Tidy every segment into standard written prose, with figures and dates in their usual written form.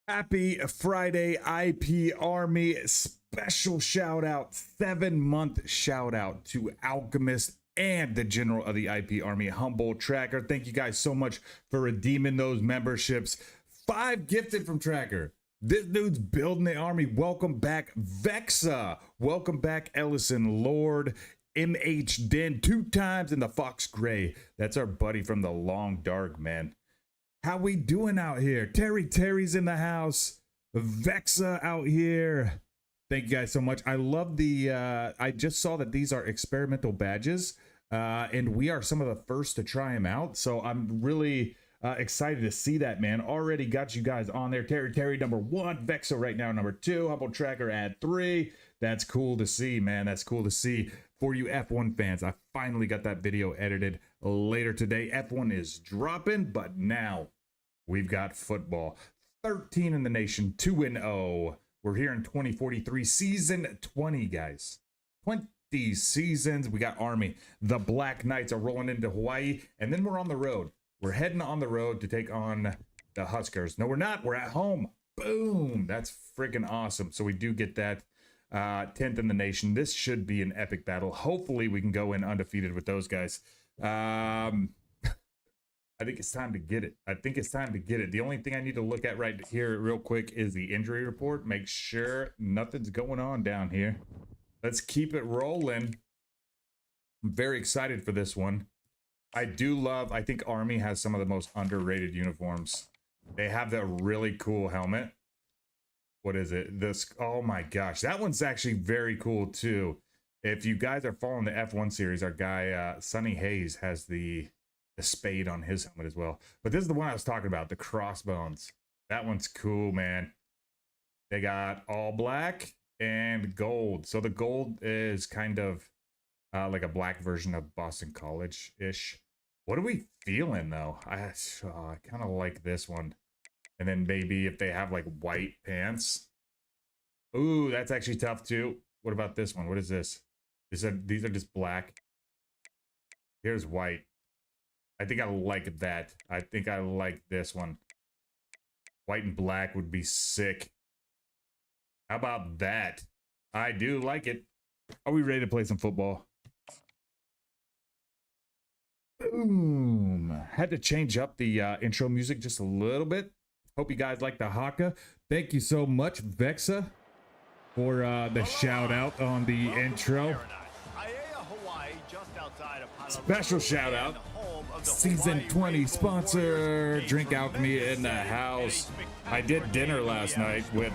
Happy Friday, IP Army. Special shout out, 7-month shout out to Alchemist and the General of the IP Army, Humble Tracker. Thank you guys so much for redeeming those memberships. 5 gifted from Tracker. This dude's building the army. Welcome back, Vexa. Welcome back, Ellison Lord. MH Den 2 times in the Fox Gray. That's our buddy from the Long Dark, man. How we doing out here? Terry's in the house. Vexa out here. Thank you guys so much. I love the, I just saw that these are experimental badges, and we are some of the first to try them out. So I'm really excited to see that, man. Already got you guys on there. Terry number 1, Vexa right now number 2, Humble Tracker at 3. That's cool to see, man. That's cool to see. For you F1 fans, I finally got that video edited later today. F1 is dropping, but now we've got football. 13 in the nation, 2-0. We're here in 2043, season 20, guys. 20 seasons. We got Army. The Black Knights are rolling into Hawaii, and then we're on the road. We're heading on the road to take on the Huskers. No, we're not. We're at home. Boom. That's freaking awesome. So we do get that 10th in the nation. This should be an epic battle. Hopefully we can go in undefeated with those guys. I think it's time to get it. The only thing I need to look at right here real quick is the injury report. Make sure nothing's going on down here. Let's keep it rolling. I'm very excited for this one. I think Army has some of the most underrated uniforms. They have that really cool helmet. What is it? Oh my gosh. That one's actually very cool too. If you guys are following the F1 series, our guy, Sonny Hayes, has the spade on his helmet as well. But this is the one I was talking about, the crossbones. That one's cool, man. They got all black and gold. So the gold is kind of like a black version of Boston College-ish. What are we feeling, though? I kind of like this one. And then maybe if they have like white pants. Ooh, that's actually tough too. What about this one? What is this? These are just black. Here's white. I think I like that. I think I like this one. White and black would be sick. How about that? I do like it. Are we ready to play some football? Boom. Had to change up the intro music just a little bit. Hope you guys like the haka. Thank you so much, Vexa, for the shout out on the intro. Special shout out. Season 20 sponsor, Drink Alchemy in the house. I did dinner last night with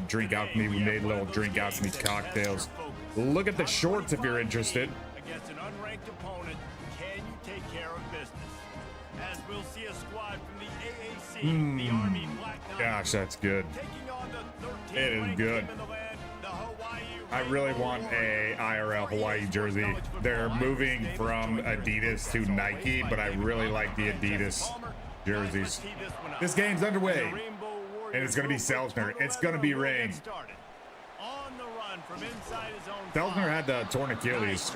Drink Alchemy. We made little Drink Alchemy cocktails. Look at the shorts if you're interested. Against an unranked opponent, can you take care of business? As we'll see a squad from the AAC, the Army Black Knights. Gosh, that's good. Taking on the 13th It is good. team in the land, the Hawai'i. I really want a IRL Hawaii jersey. They're moving from Adidas to Nike, but I really like the Adidas jerseys. This game's underway, and it's going to be Selzner. It's going to be rain. Selzner had the torn Achilles,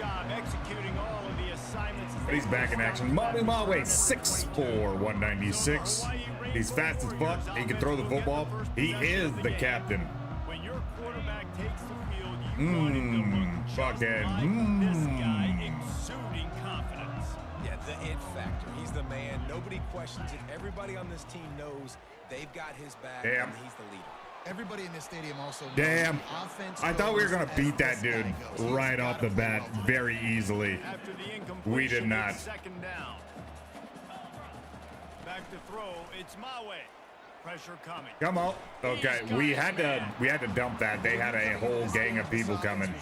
but he's back in action. Maui Maui, 6'4", 196. He's fast as fuck. He can throw the football. He is the captain. When your quarterback takes the field, you Fucking. This guy exuding confidence. Yeah, the it factor. He's the man. Nobody questions it. Everybody on this team knows they've got his back. Damn. And he's the leader. Everybody in this stadium also knows Damn. offense. I thought we were going to goes beat as that this dude guy goes. right off the bat very easily. After the We did incompletion, not. it's second down. Back to throw. It's Maui. Pressure coming. Come on. Okay, we had to dump that. They had a whole gang of people coming.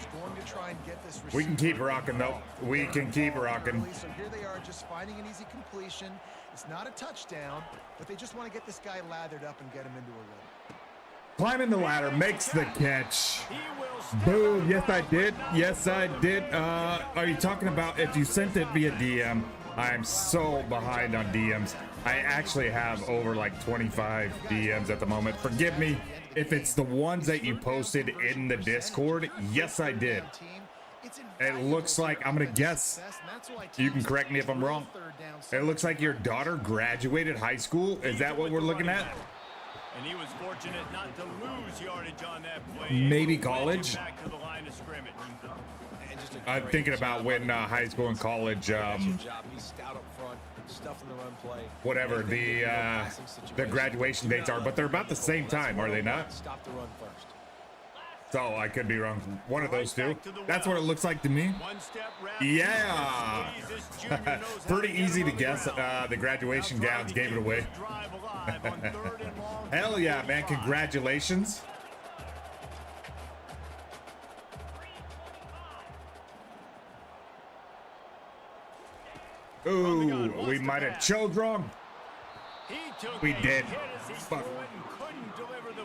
We can keep rocking though. We can keep rocking. So here they are, just finding an easy completion. It's not a touchdown, but they just want to get this guy lathered up and get him into a rhythm. Climbing the ladder makes the catch. Boom. Yes, I did. Yes, I did. Are you talking about if you sent it via DM? I'm so behind on DMs. I actually have over like 25 DMs at the moment. Forgive me if it's the ones that you posted in the Discord. Yes, I did. It looks like, I'm going to guess, you can correct me if I'm wrong. It looks like your daughter graduated high school. Is that what we're looking at? And he was fortunate not to lose yardage on that play. Maybe college. Back to the line of scrimmage. I'm thinking about when high school and college, whatever the graduation dates are, but they're about the same time, are they not? So I could be wrong. One of those two. That's what it looks like to me. Yeah. Pretty easy to guess. The graduation gowns gave it away. Hell yeah, man. Congratulations. Ooh, we might have choked wrong. We did. Fuck.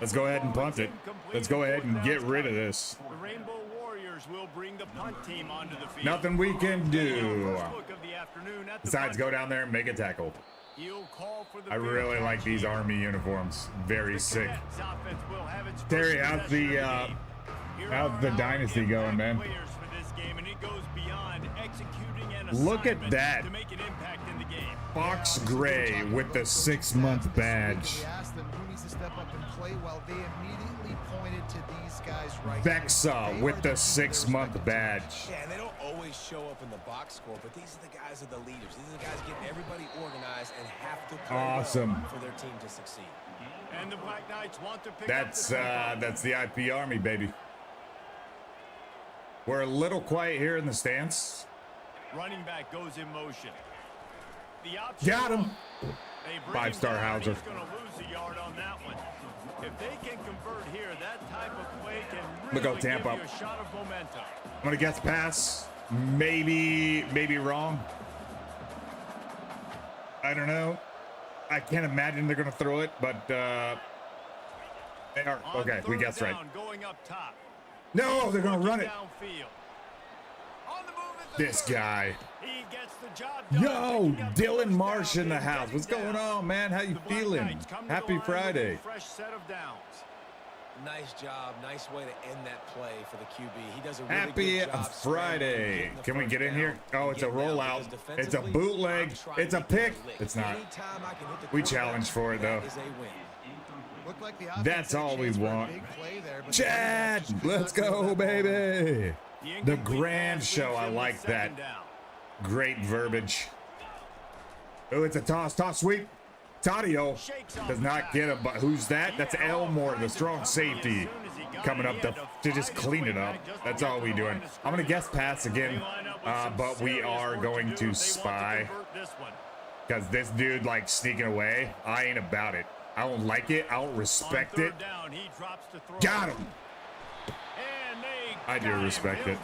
Let's go ahead and punt it. Let's go ahead and get rid of this. The Rainbow Warriors will bring the punt team onto the field. Nothing we can do First look of the afternoon at the besides punt. go down there and make a tackle. He'll call for the I really like these Army uniforms. Very sick. Cadets offense will have its first Terry, how's possession the of game. Here how's are the our Dynasty going, impact man? players for this game, and it goes beyond executing an Look at assignment that. to make an impact in the game. Fox Gray with the 6-month badge. We asked them who needs to step up and play well. They immediately pointed to these guys right Vexa here. with They the are 6-month badge. Yeah, and they don't always show up in the box score, but these are the guys that are the leaders. These are the guys getting everybody organized and have to play Awesome. well for their team to succeed. And the Black Knights want to pick That's up the that's the IP Army, baby. We're a little quiet here in the stands. running back goes in motion. The option Got him. They bring him 5-star down, and Hauser. He's going to lose a yard on that one. If they can convert here, that type of play can Look really out, Tampa. give you a shot of momentum. I'm gonna guess pass. Maybe wrong. I don't know. I can't imagine they're gonna throw it, but they are. On Okay, we third guessed right. down, going up top. No, they're gonna run it. Downfield. On the move at the This 30. guy. He gets the job done, Yo, picking up the Dylan first Marsh down in the and house. getting What's going down. on, man? How you The Black feeling? Knights come to the Happy line with a Friday. fresh set of downs. Nice job. Nice way to end that play for the QB. He does a really Happy good job Friday. getting the Can we first get in down here? Oh, and it's a getting down, rollout. because It's a defensively, bootleg. I'm trying It's a to get pick. that lick. It's not. Anytime I can hit the We quarterback, challenged for it, though. that is a win. Looked like the That's offense had a all we chance for a want. big play there, but the Chad, defense just could let's not move go, that ball. baby. The incomplete grand pass show. leaves I him with like that. second down. Great verbiage. Oh, it's a toss sweep. Tadio does not get him, but who's that? That's Elmore, the strong safety, coming up to just clean it up. That's all we doing. I'm going to guess pass again, but we are going to spy because this dude like sneaking away. I ain't about it. I don't like it. I don't respect it. Got him. I do respect it.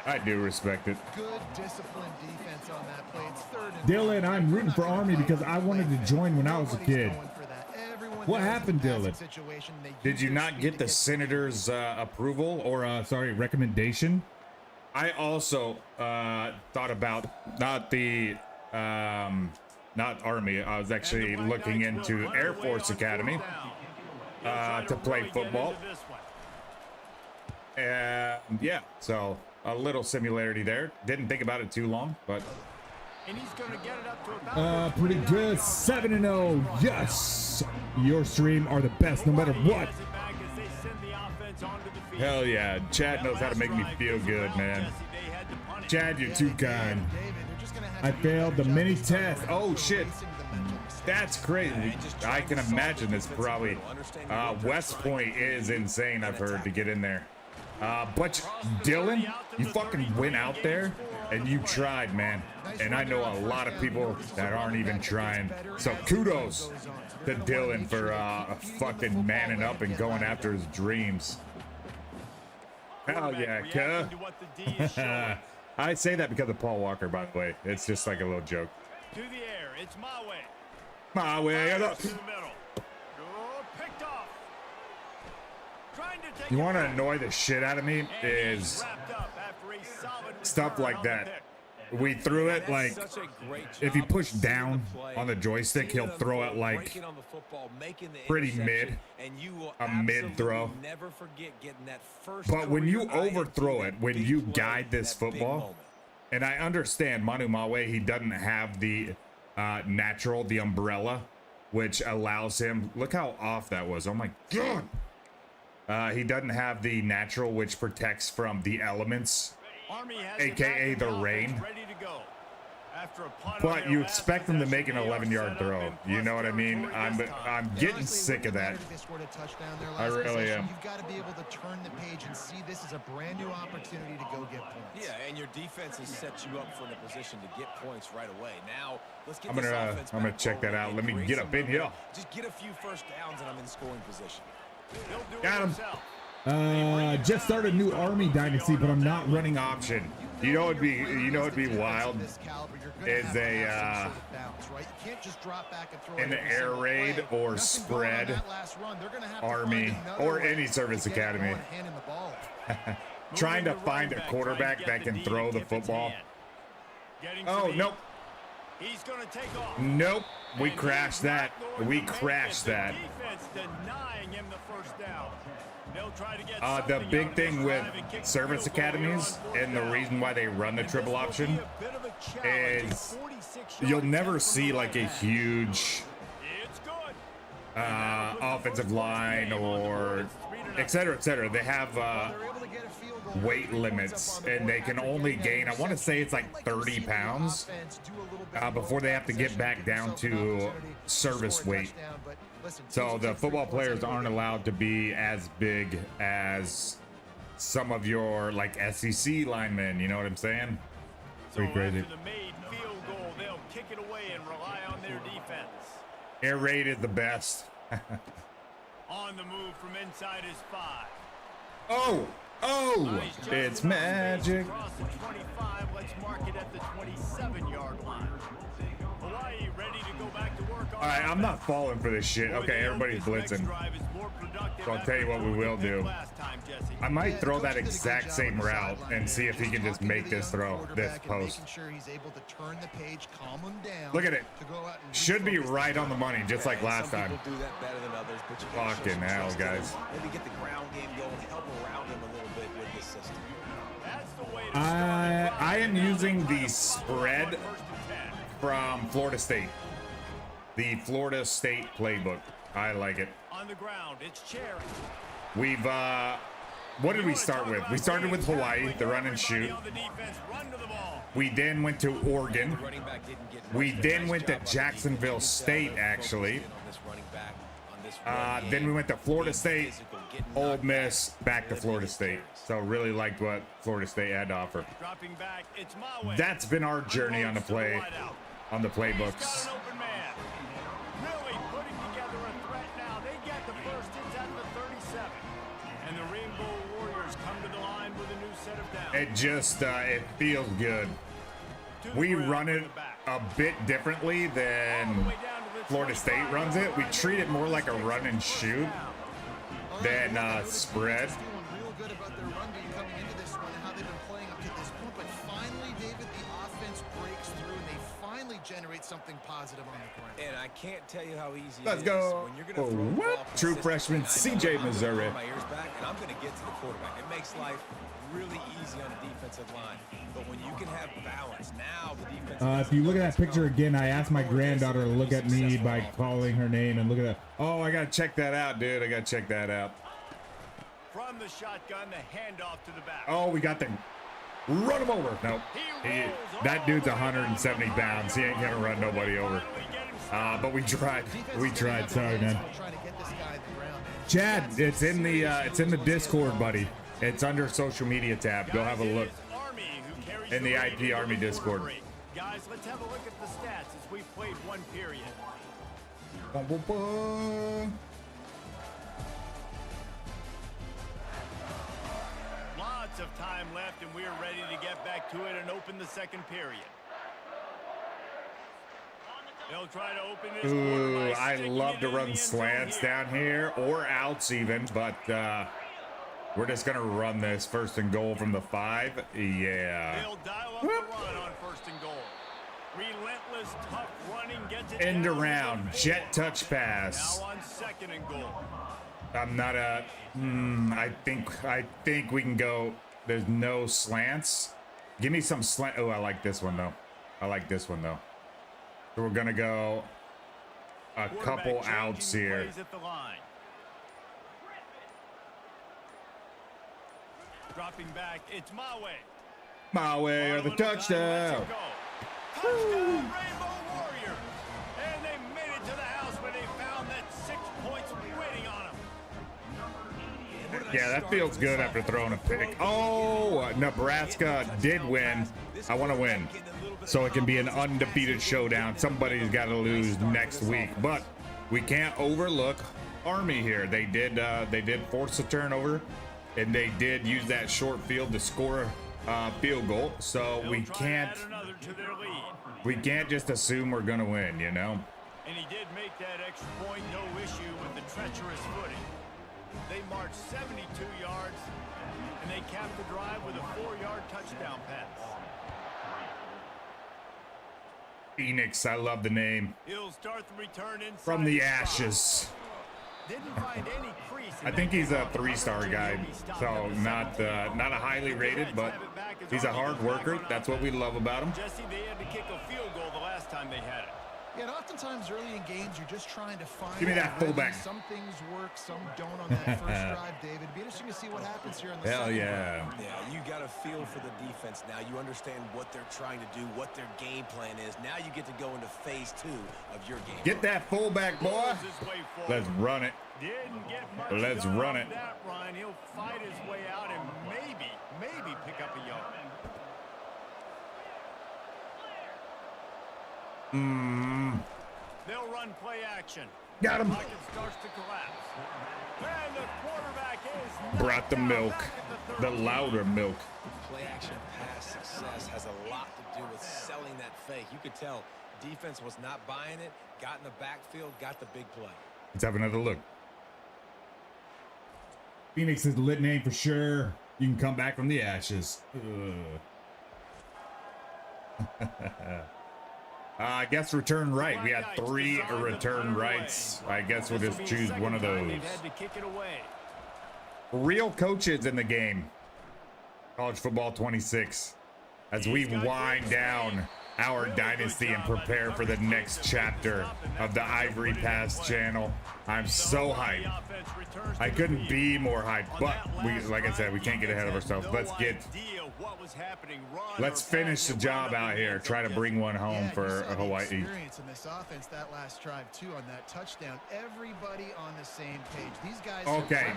I do respect it. Good disciplined defense on that play. It's third and Dylan, I'm rooting for Army because I wanted to join when I was a Nobody's kid. going for that. Everyone What knows the happened, passing Dylan? situation, they Did use you their not speed get to the senator's approval or Sorry, recommendation. I also thought about not Army. I was actually looking into Air Force Academy to play football. And yeah, so a little similarity there. Didn't think about it too long, but And he's going to get it up to about Pretty good. 7-0. Yes, your stream are the best no matter what. hell yeah, Chad knows how to make me feel good, man. Chad, you're too kind. I failed the mini test. Oh shit, that's crazy. I can imagine this probably. West Point is insane. I've heard to get in there. But Dylan, you fucking went out there and you tried, man. And I know a lot of people that aren't even trying. So kudos to Dylan for fucking manning up and going after his dreams. Hell yeah, cuh. I say that because of Paul Walker, by the way. It's just like a little joke. To the air, it's my way. My way. To the middle. Oh, picked off. Trying to take You it want to back. annoy the shit out of me And he's is wrapped up after a solid stuff return like on the that. pick. We threw it like Such a great if you job push of seeing down the play, on the joystick, seeing he'll it throw it unfold, like breaking on the football, making the pretty interception, mid, and you will a mid absolutely throw. never forget getting that first But when you career INT, overthrow it, that when big you play, guide this that big football, moment. and I understand Manu Mawe, he doesn't have the natural, the umbrella, which allows him. Look how off that was. Oh my god. He doesn't have the natural, which protects from the elements. Army has AKA it back the in offense, rain. ready to go. After a punt on But their you last expect them to make an possession, they are 11-yard set up throw. in You know what I mean? plus territory this time. I'm getting sick of that. I really am. You've got to be able to turn the page and see this as a brand new opportunity to go get points. Yeah, and your defense has set you up for a position to get points right away. Now, let's get I'm this gonna offense I'm gonna back check that rolling out. and Let me create get some up in here. momentum. Just get a few first downs and I'm in scoring position. He'll do it Got him. himself. Just started a new Army dynasty, but I'm not running Option. You know it'd be wild is a an air raid or spread Army or any service academy. Trying to find a quarterback that can throw the football. Getting to Oh the- nope. He's going to take off. Nope. We And crashed he's that. not going We to make crashed it. that. The defense denying him the first down. They'll try to get The something out big of thing this with drive and kick the service field goal here academies on fourth and the down. reason why they run the And triple this will option be a bit of a challenge. is 46 you'll yard never attempt from see the like a right half. huge It's good. offensive line or et cetera. They have They're able to get a field goal. weight limits, and they can only gain, I want to say it's like 30 pounds before they have to get back down to service weight. So the football players aren't allowed to be as big as some of your like SEC linemen, you know what I'm saying? Pretty crazy. After the made field goal, they'll kick it away and rely on their defense. Air raid is the best. On the move from inside his 5. Oh, Nice just it's enough magic. space across the 25. Let's mark it at the 27-yard line. Hawaii ready to go back to work. All right, I'm not falling for this shit. Okay, everybody's blitzing. So I'll tell you what we will do. I might throw that exact same route and see if he can just make this throw, this post. Look at it. Should be right on the money, just like last time. Some people do that better than others, but you gotta show Fucking some hell, trust. guys. Maybe get the ground game going, help around him a little bit with this system. I am using the spread from Florida State. The Florida State playbook. I like it. On the ground, it's Cherry. We've what did we start with? We started with Hawaii, the run and shoot. We then went to Oregon. Running back didn't get We much. then Nice went job to on that. Jacksonville You can State, tell they're actually. focused in on this running back, on this run Then we game. went to Florida Being State, physical, getting Ole knocked Miss, back to Good Florida leading State. carries. So really liked what Florida State had to offer. Dropping back, it's Maui. That's been our journey on the play, on the He's got playbooks. an open man. Really putting together a threat now. They get the first hits at the 37. And the Rainbow Warriors come to the line with a new set of downs. It just it feels good. We run it a bit differently than Florida State runs it. We treat it more like a run and shoot than spread. Real good about their run game coming into this one and how they've been playing up to this point. But finally, David, the offense breaks through and they finally generate something positive on the ground. And I can't tell you how easy Let's it is go. when you're gonna Oh, throw the what? ball True consistently. freshman I know CJ I'm gonna Missouri. pull my ears back and I'm going to get to the quarterback. It makes life really easy on the defensive line. But when you can have balance, now the defense. If you look at that picture again, I asked my granddaughter to look at me by calling her name, and look at that. Oh, I gotta check that out, dude. I gotta check that out. From the shotgun, the handoff to the back. Oh, we got the run him over. Nope. That dude's 170 pounds. He ain't gonna run nobody over. But we tried. We tried. Sorry, man. Trying to get this guy at the ground, man. Chad, it's in the Discord, buddy. It's under social media tab. Go have a look. In the IP Army Discord. Guys, let's have a look at the stats as we played one period. Lots of time left, and we're ready to get back to it and open the second period. They'll try to open this Ooh, quarter by I sticking love it to in run the end zone slants here. down here or outs even, but we're just gonna run this first and goal from the 5. Yeah. They'll dial up the run on first and goal. Relentless, tough running gets it End down to the around, 4. jet touch pass. Now on second and goal. I'm not a. I think we can go. There's no slants. Give me some slant. Oh, I like this one though. I like this one though. So we're gonna go a couple Quarterback outs changing here. plays at the line. Dropping back, it's Maui. My way or the touchdown. Touchdown, Rainbow Warrior. And they made it to the house where they found that 6 points waiting on them. Yeah, that feels good after throwing a pick. Oh, Nebraska did win. I want to win, so it can be an undefeated showdown. Somebody's got to lose next week, but we can't overlook Army here. They did force a turnover, and they did use that short field to score a field goal. So we They'll try to can't add another to their lead. just assume we're gonna win, you know. And he did make that extra point, no issue with the treacherous footing. They marched 72 yards, and they capped the drive with a 4-yard touchdown pass. Phoenix, I love the name. He'll start the return inside From the spot. ashes. Didn't find any crease in I think that he's a block. 3-star guy, so not a highly rated, but he's a hard worker. That's what we love about him. Jesse, they had to kick a field goal the last time they had it. Yeah, and oftentimes early in games, you're just trying to find. Give me that fullback. Some things work, some don't on that first drive, David. It'd be interesting to see what happens here in the Hell second yeah. Yeah, you got a feel for the defense now. You understand what they're trying to do, what their game plan is. Now you get to go into phase 2 of your game. Get that fullback, boy. Pulls his way forward. Let's run it. Didn't get much Let's done run on it. That run. He'll fight his way out and maybe pick up a yard. They'll run play action. Got him. Pocket starts to collapse. And the quarterback is Brought the knocked milk, out back at the the 30. louder milk. Play action pass success has a lot to do with selling that fake. You could tell defense was not buying it, got in the backfield, got the big play. Let's have another look. Phoenix is the lit name for sure. You can come back from the ashes. I guess return right. We had 3 return rights. I guess we'll This will just be the choose second one of time those. they've had to kick it away. Real coaches in the game. College football 26. As we wind down our dynasty and prepare for the next chapter of the Ivory Pass channel. I'm so hyped. I couldn't be more hyped, but we, like I said, we can't get ahead of ourselves. Let's finish the job out here. Try to bring one home for Hawaii. Experience in this offense that last drive too on that touchdown. Everybody on the same page. These guys. Okay.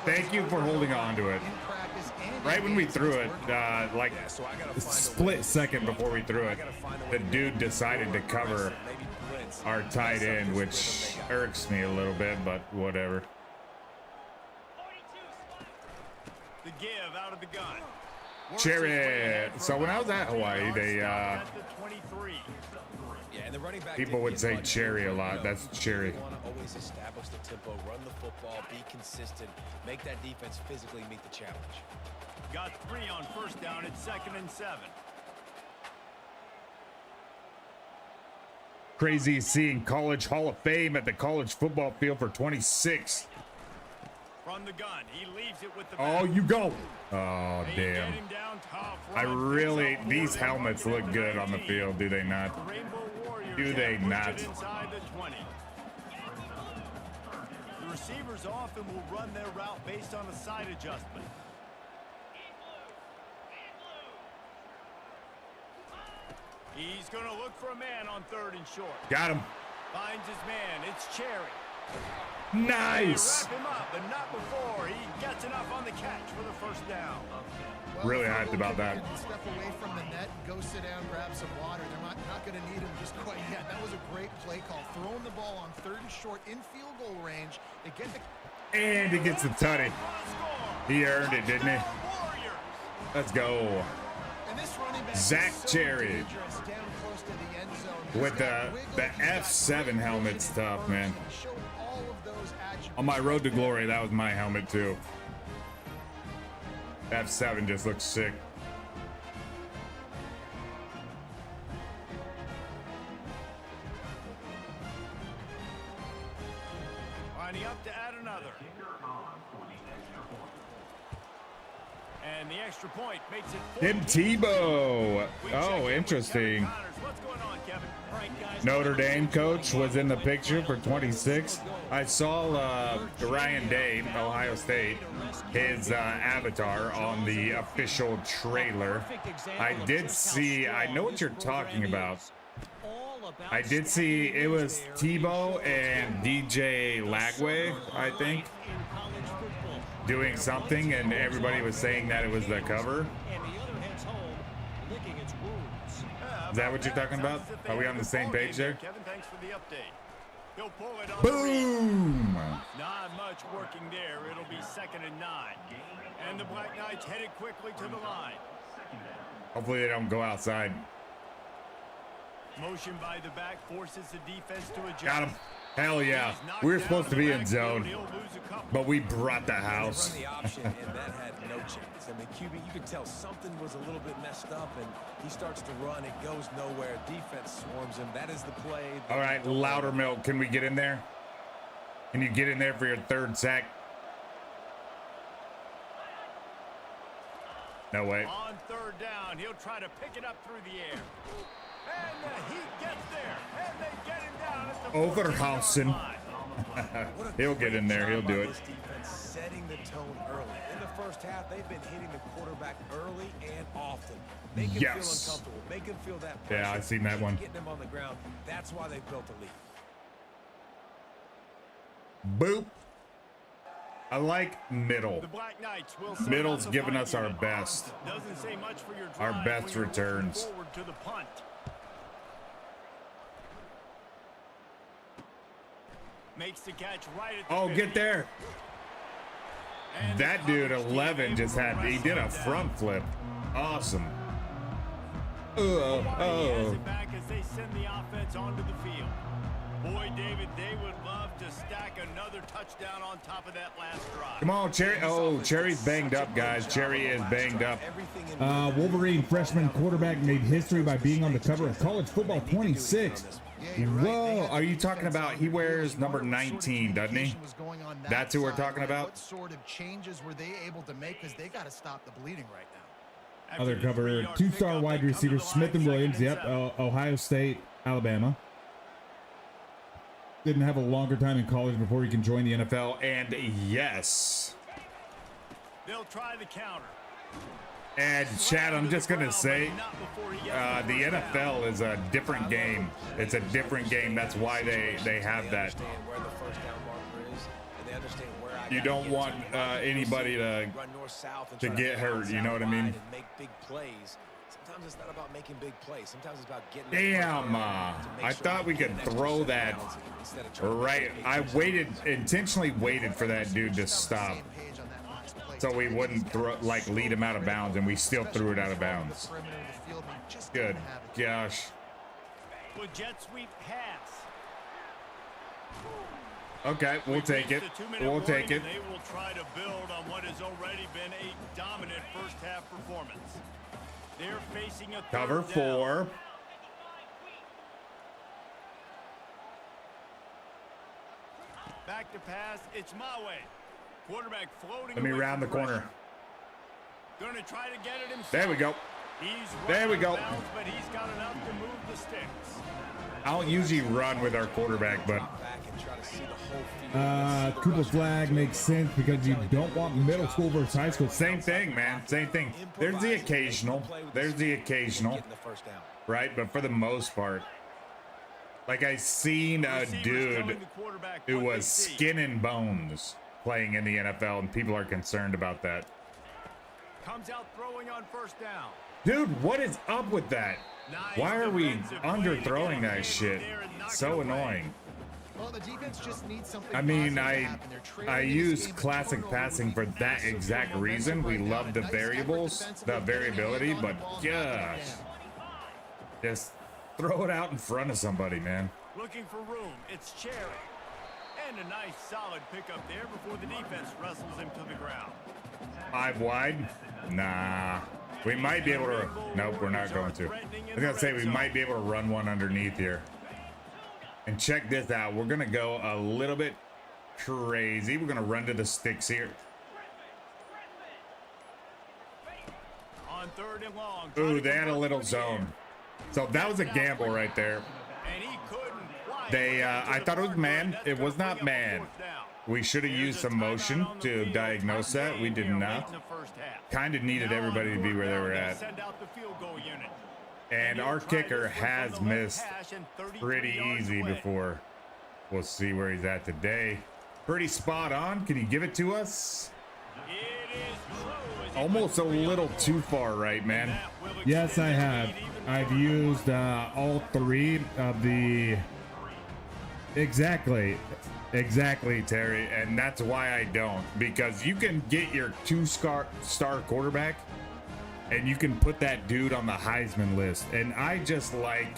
Thank you for holding on to it. Right when we threw it, like a split second before we threw it, the dude decided to cover our tight end, which irks me a little bit, but whatever. The give out of the gun. Cherry. So when I was at Hawaii, they people would say cherry a lot. That's cherry. You want to always establish the tempo, run the football, be consistent, make that defense physically meet the challenge. Got 3 on first down. It's 2nd and 7. Crazy seeing College Hall of Fame at the college football field for 26. From the gun, he leaves it with the Oh, back. you go. Oh, They get damn. him down top. I really, these helmets look good on the field, do they not? The Rainbow Warriors Do they have pushed not? it inside the 20. The receivers often will run their route based on a side adjustment. He's going to look for a man on 3rd and short. Got him. Finds his man. It's Cherry. Nice. They wrap him up, but not before he gets enough on the catch for the first down. Really hyped about that. Step away from the net, go sit down, grab some water. They're not going to need him just quite yet. That was a great play call. Throwing the ball on 3rd and short in field goal range. They get the And he gets the tutty. He earned it, didn't he? Let's go. And this running back Zach is so Cherry. dangerous down close to the end zone. He's With got the wiggle, he's got F7 helmet's vision and tough, man. burst. He showed all of those attributes. On my road to glory, that was my helmet too. F7 just looks sick. Lining up to add another. And the extra point makes it Tim 14. Tebow. We check in Oh, with interesting. Kevin Connors. What's going on, Kevin? All right, guys. Notre Dame coach was in the picture for 26. I saw Ryan Day, Ohio State, his avatar on the official trailer. I did see, I know what you're talking about. I did see it was Tebow and DJ Lagway, I think, doing something, and everybody was saying that it was the cover. Is that what you're talking about? Are we on the same page there? Kevin, thanks for the update. He'll pull it on Boom! Not much working there. It'll be 2nd and 9. And the Black Knights headed quickly to the line. Hopefully they don't go outside. Motion by the back forces the defense to adjust. Got him. Hell yeah. He's We were knocked supposed to down be the in backfield. zone, He'll lose a couple. but we brought the house. Run the option, and that had no chance. I mean, QB, you could tell something was a little bit messed up, and he starts to run. It goes nowhere. Defense swarms him. That is the play. All right, Loudermilk, can we get in there? Can you get in there for your third sack? No way. On third down, he'll try to pick it up through the air. And the Heat gets there, and they get him down at the Overhausen. 14-yard line. He'll get in there. He'll do it. This defense setting the tone early. In the first half, they've been hitting the quarterback early and often. Make him feel uncomfortable. Make him feel that pressure. Yeah, I seen that Keep one. Getting him on the ground. That's why they built a lead. Boop. I like middle. The Black Knights will send Middle's out the giving punt us our unit. best. Doesn't say much for your Our drive best when you're looking returns. forward to the punt. Makes the catch right at the Oh, 50. get there. And That the dude, coverage team 11, able just to had, he wrestle did a him down. front flip. Awesome. Hawai'i has Oh. it back as they send the offense onto the field. Boy, David, they would love to stack another touchdown on top of that last drive. Come on, Cherry. Oh, Cherry's banged up, guys. Cherry is banged up. Wolverine freshman quarterback made history by being on the cover of College Football 26. Whoa, are you talking about he wears number 19, doesn't he? That's who we're talking about? What sort of changes were they able to make? Because they got to stop the bleeding right now. After Other the cover, 3-yard two-star pickup, wide they come to receiver the line, Smith and second Williams. and Yep, 7. Ohio State, Alabama. Didn't have a longer time in college before he can join the NFL. And yes. They'll try the counter. And Chad, I'm just going to say, the NFL is a different game. It's a different game. That's why they have that. You don't want anybody to get hurt, you know what I mean? Sometimes it's not about making big plays. Sometimes it's about getting. Damn, I thought we could throw that right. I intentionally waited for that dude to stop so we wouldn't lead him out of bounds, and we still threw it out of bounds. Good gosh. With jet sweep pass. Okay, we'll take it. We'll take it. They will try to build on what has already been a dominant first half performance. They're facing a Cover third down. 4. Back to pass. It's my way. Quarterback floating. Let me away round the from corner. pressure. Gonna try to get it himself. There we go. He's There we right go. out of bounds, but he's got enough to move the sticks. I don't usually run with our quarterback, but Cooper flag makes sense because you don't want middle school versus high school. same thing, man. Same thing. There's the occasional. Right? But for the most part, like I seen a dude who was skin and bones playing in the NFL, and people are concerned about that. Comes out throwing on first down. Dude, what is up with that? Why are we underthrowing that shit? So annoying. Well, the defense just needs something. I mean, positive to happen. They're trailing I in this use game, but classic turnover passing would for be that massive. exact Momentum reason. We right now. love the Nice effort variables, defensively. the Getting variability, on the but ball, knocking it gosh, down. just throw it out in front of somebody, man. Looking for room. It's Cherry. And a nice solid pickup there before the defense wrestles him to the ground. 5 wide? Nah. We might be able to. Nope, we're not going to. I was gonna say we might be able to run one underneath here. And check this out. We're gonna go a little bit crazy. We're gonna run to the sticks here. On third and long. Ooh, they had a little zone. So that was a gamble right there. And he couldn't quite They, get to I the thought it was target. man. That's It gonna was not bring up a man. fourth down. We should have Here's used a some timeout motion on the to field. diagnose Tie that. We game did here late not. in the first half. Kind of needed Now everybody to on be fourth where they down, were they'll at. send out the field goal unit. And he'll our try kicker this one has from the left missed hash and 33 pretty yards easy away. before. We'll see where he's at today. Pretty spot on. Can you give it to us? It is true as he Almost a puts three little on board. too far right, man. That will Yes, I extend the have. lead even I've further. used all 3 of the. Exactly, Terry. And that's why I don't. Because you can get your 2-star quarterback and you can put that dude on the Heisman list. And I just like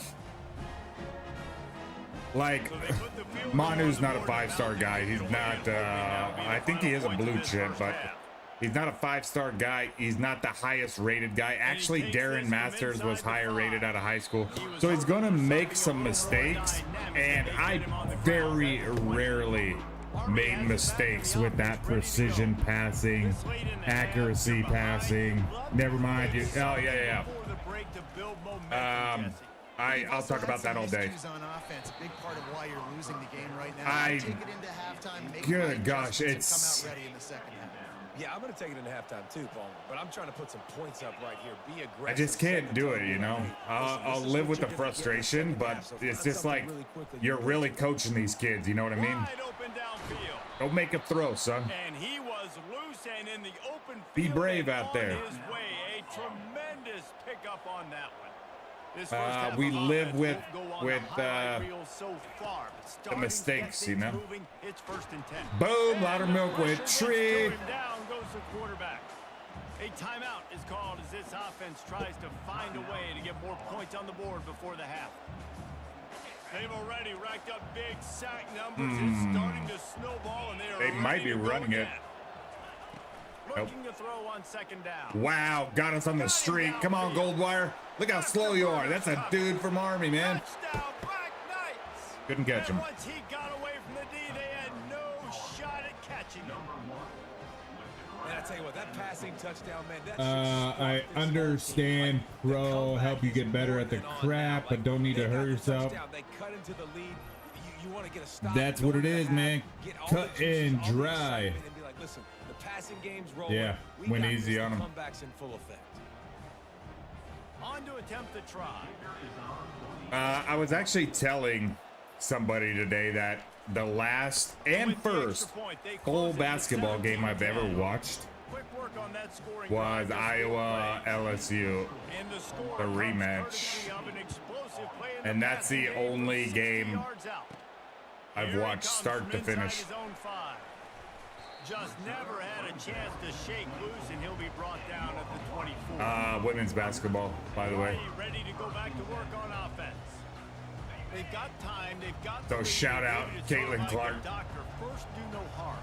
So they put the field goal Manu's on not the a board. 5-star guy. He's not, I think he is a blue chip, but He's not a 5-star guy. He's not the highest rated guy. Actually, Darren Masters was higher rated out of high school. So he's going to make some mistakes. And I very rarely made mistakes with that precision passing, accuracy passing. Never mind. Oh, yeah. I'll talk about that all day. Good gosh, it's... Yeah, I'm going to take it into halftime too, Palmer. But I'm trying to put some points up right here. Be aggressive. I just can't do it, you know. I'll live with the frustration, but it's just like you're really coaching these kids. You know what I mean? Don't make a throw, son. And he was loose and in the open field. Be brave out there. His way, a tremendous pickup on that one. We live with the mistakes, you know. Boom, Loudermilk with tree. Down goes the quarterback. A timeout is called as this offense tries to find a way to get more points on the board before the half. They've already racked up big sack numbers. It's starting to snowball, and they might be running it. Looking to throw on second down. Wow, got us on the street. Come on, Goldwire. Look how slow you are. That's a dude from Army, man. Couldn't catch him. Once he got away from the D, they had no shot at catching him. And I tell you what, that passing touchdown, man. I understand pro help you get better at the crap, but don't need to hurt yourself. They cut into the lead. You want to get a stop. That's what it is, man. Cut and dry. Listen, the passing game's rolling. Yeah, went easy on him. Comebacks in full effect. On to attempt the try. I was actually telling somebody today that the last and first full basketball game I've ever watched was Iowa LSU, the rematch, and that's the only game I've watched start to finish. Just never had a chance to shake loose, and he'll be brought down at the 24. Women's basketball, by the way. Ready to go back to work on offense. They've got time. They've got. So shout out Caitlin Clark. Doctor, first do no harm.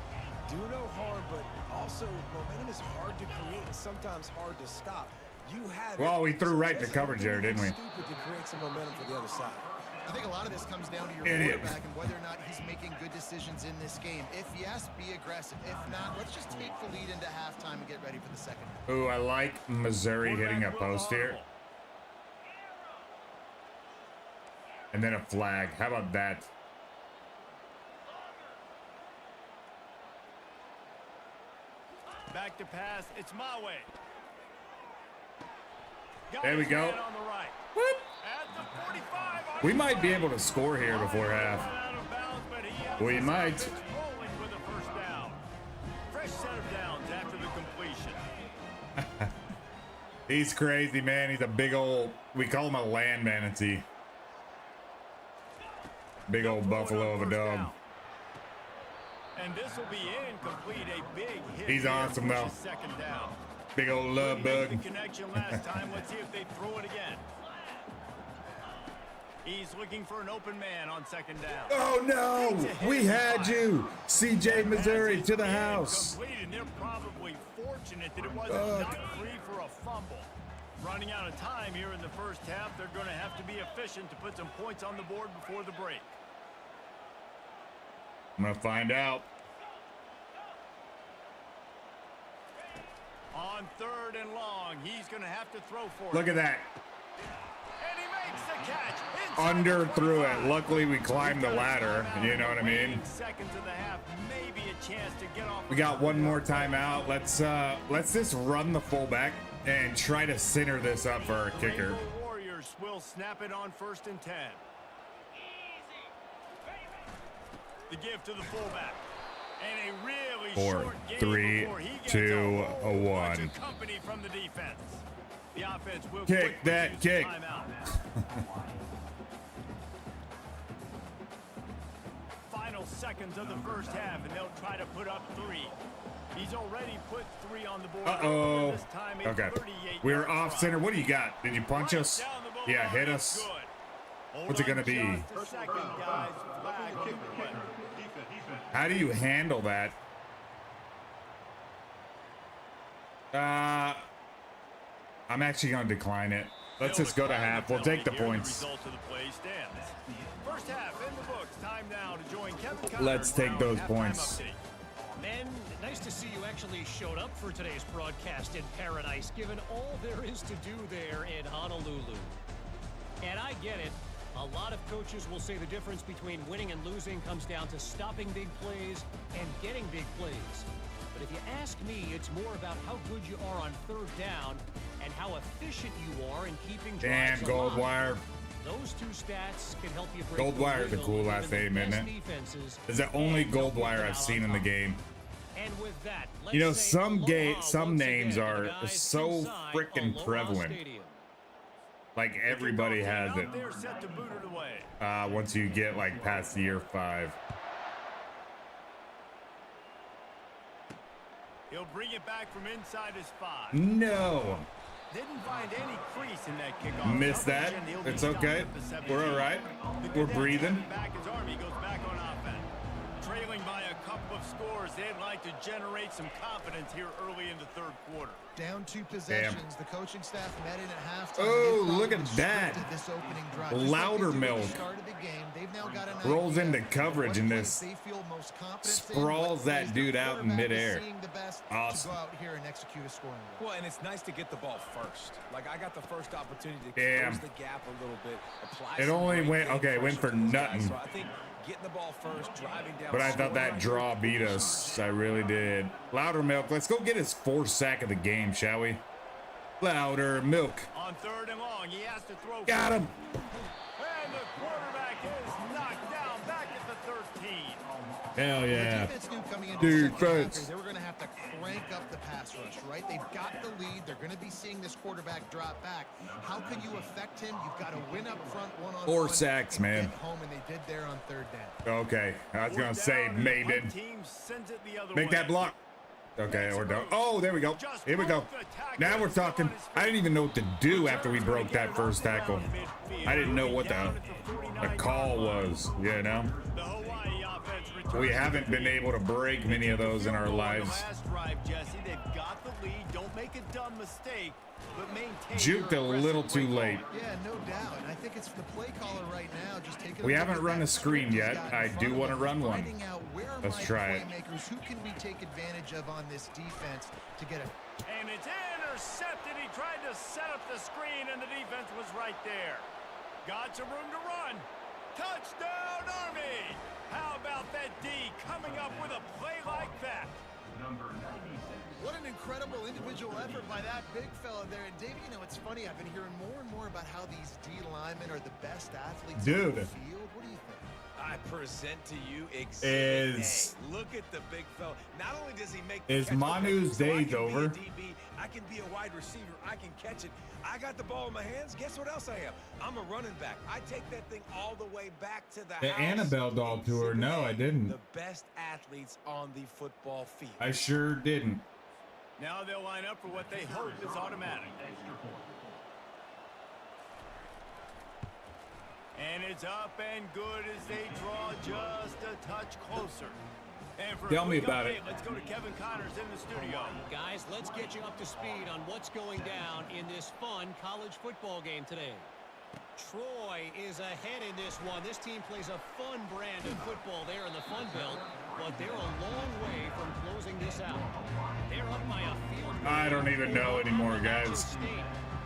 Do no harm, but also momentum is hard to create and sometimes hard to stop. You had. Well, we threw right to coverage there, didn't we? Stupid to create some momentum for the other side. I think a lot of this comes down to your quarterback and whether or not he's making good decisions in this game. If yes, be aggressive. If not, let's just take the lead into halftime and get ready for the second half. Ooh, I like Missouri hitting a post here. And then a flag. How about that? Back to pass. It's my way. There we go. Whoop. We might be able to score here before half. We might. Fresh set of downs after the completion. He's crazy, man. He's a big old, we call him a land manatee. Big old buffalo of a dog. And this will be incomplete. A big hit. He's awesome though. Second down. Big old love bug. The connection last time. Let's see if they throw it again. He's looking for an open man on second down. Oh no! We had you! CJ Missouri to the house. They're probably fortunate that it wasn't not free for a fumble. Running out of time here in the first half, they're going to have to be efficient to put some points on the board before the break. I'm going to find out. On third and long, he's going to have to throw for it. Look at that. And he makes the catch. Under through it. Luckily, we climbed the ladder. You know what I mean? Seconds of the half, maybe a chance to get off. We got one more timeout. Let's just run the fullback and try to center this up for our kicker. Warriors will snap it on 1st and 10. The give to the fullback. And a really 4, short game 3, before he gets 2, a whole bunch 1. of company from the defense. The offense will Kick that kick. Final seconds of the first half, and they'll try to put up 3. He's already put 3 on the board. Uh-oh. This time, Okay. We're off center. What do you got? Did you punch us? Yeah, hit us. What's it going to be? How do you handle that? I'm actually going to decline it. Let's just go to half. We'll take the points. First half in the books. Time now to join Kevin Connors. Let's take those points. Men, nice to see you actually showed up for today's broadcast in paradise, given all there is to do there in Honolulu. And I get it. A lot of coaches will say the difference between winning and losing comes down to stopping big plays and getting big plays. But if you ask me, it's more about how good you are on third down and how efficient you are in keeping drives Damn, gold alive. wire. Those two stats can help you break Gold the wire is a window cool of last even the name, isn't best it? defenses It's the only and gold don't wire get I've out seen on in the top. game. And with that, You know, let's say aloha some once names again to are the guys so inside freaking Aloha prevalent. Stadium. Like everybody has it. They're set to boot it away. Once you get like past year 5. He'll bring it back from inside his 5. No. Didn't find any crease in that kickoff. Missed that. coverage, and he'll be It's stopped okay. at the 17. We're all right. The We're Cadets breathing. having back his Army goes back on offense. Trailing by a couple of scores, they'd like to generate some confidence here early in the third quarter. Down 2 possessions. The coaching staff met in at halftime. Oh, They've look at probably that. scripted this opening drive. Just like they Louder did at the milk. start of the game. They've now got an Rolls idea into of coverage what in plays this. they feel most confident in, Sprawls what that plays dude the out in quarterback is midair. seeing the best Awesome. to go out here and execute a scoring drive. Well, and it's nice to get the ball first. Like, I got the first opportunity to Damn. close the gap a little bit. Apply It some only great went- game okay, it went pressure for to those guys. nothing. So I think getting the ball first, driving down. But I thought scoring that draw beat us. I really did. Louder milk. Let's go get his 4th sack of the game, shall we? Louder milk. On third and long, he has to throw. Got him. And the quarterback is knocked down back at the 13. Hell The yeah. defense knew coming into Dude, the second half thanks. they were going to have to crank up the pass rush, right? They've got the lead. They're going to be seeing this quarterback drop back. How can you affect him? You've got to win up front one-on-one. 4 sacks, and man. Get home, and they did there on third down. Okay. I was going to say, Down, and maybe. one team sends it the other Make way. that block. Okay, or don't. Oh, there we go. Here we go. Now we're talking. I didn't even know what to do after we broke that first tackle. I didn't know what the call was, you know? The Hawai'i offense returns. We haven't been able to break many of those in our On the lives. last drive, Jesse, they've got the lead. Don't make a dumb mistake, but maintain Juked your a aggressive little play too call. late. Yeah, no doubt. And I think it's the play caller right now just taking. We a look haven't at run that a screen script he's yet. got in I front do of want to him, run one. finding out where are Let's my try it. playmakers, who can we take advantage of on this defense to get a. And it's intercepted. He tried to set up the screen, and the defense was right there. Got some room to run. Touchdown, Army! How about that D coming up with a play like that? What an incredible individual effort by that big fella there. And Dave, you know, it's funny. I've been hearing more and more about how these D linemen are the best athletes on Dude. the field. What do you think? I present to you Exhibit Is- A. Look at the big fella. Not only does he make the Is catch, but Manu's so I days can be a over? DB, I can be a wide receiver. I can catch it. I got the ball in my hands. Guess what else I am? I'm a running back. I take that thing all the way back to the The house. Annabelle doll tour. Exhibit No, A, I didn't. The best athletes on the football field. I sure didn't. Now they'll line up for what they hope is automatic. And it's up and good as they draw just a touch closer. And for a Tell me quick about update, it. Let's go to Kevin Connors in the studio. Guys, let's get you up to speed on what's going down in this fun college football game today. Troy is ahead in this one. This team plays a fun brand of football there in the Fun Belt, but they're a long way from closing this out. They're up by a field goal. I don't even know anymore, over guys. State.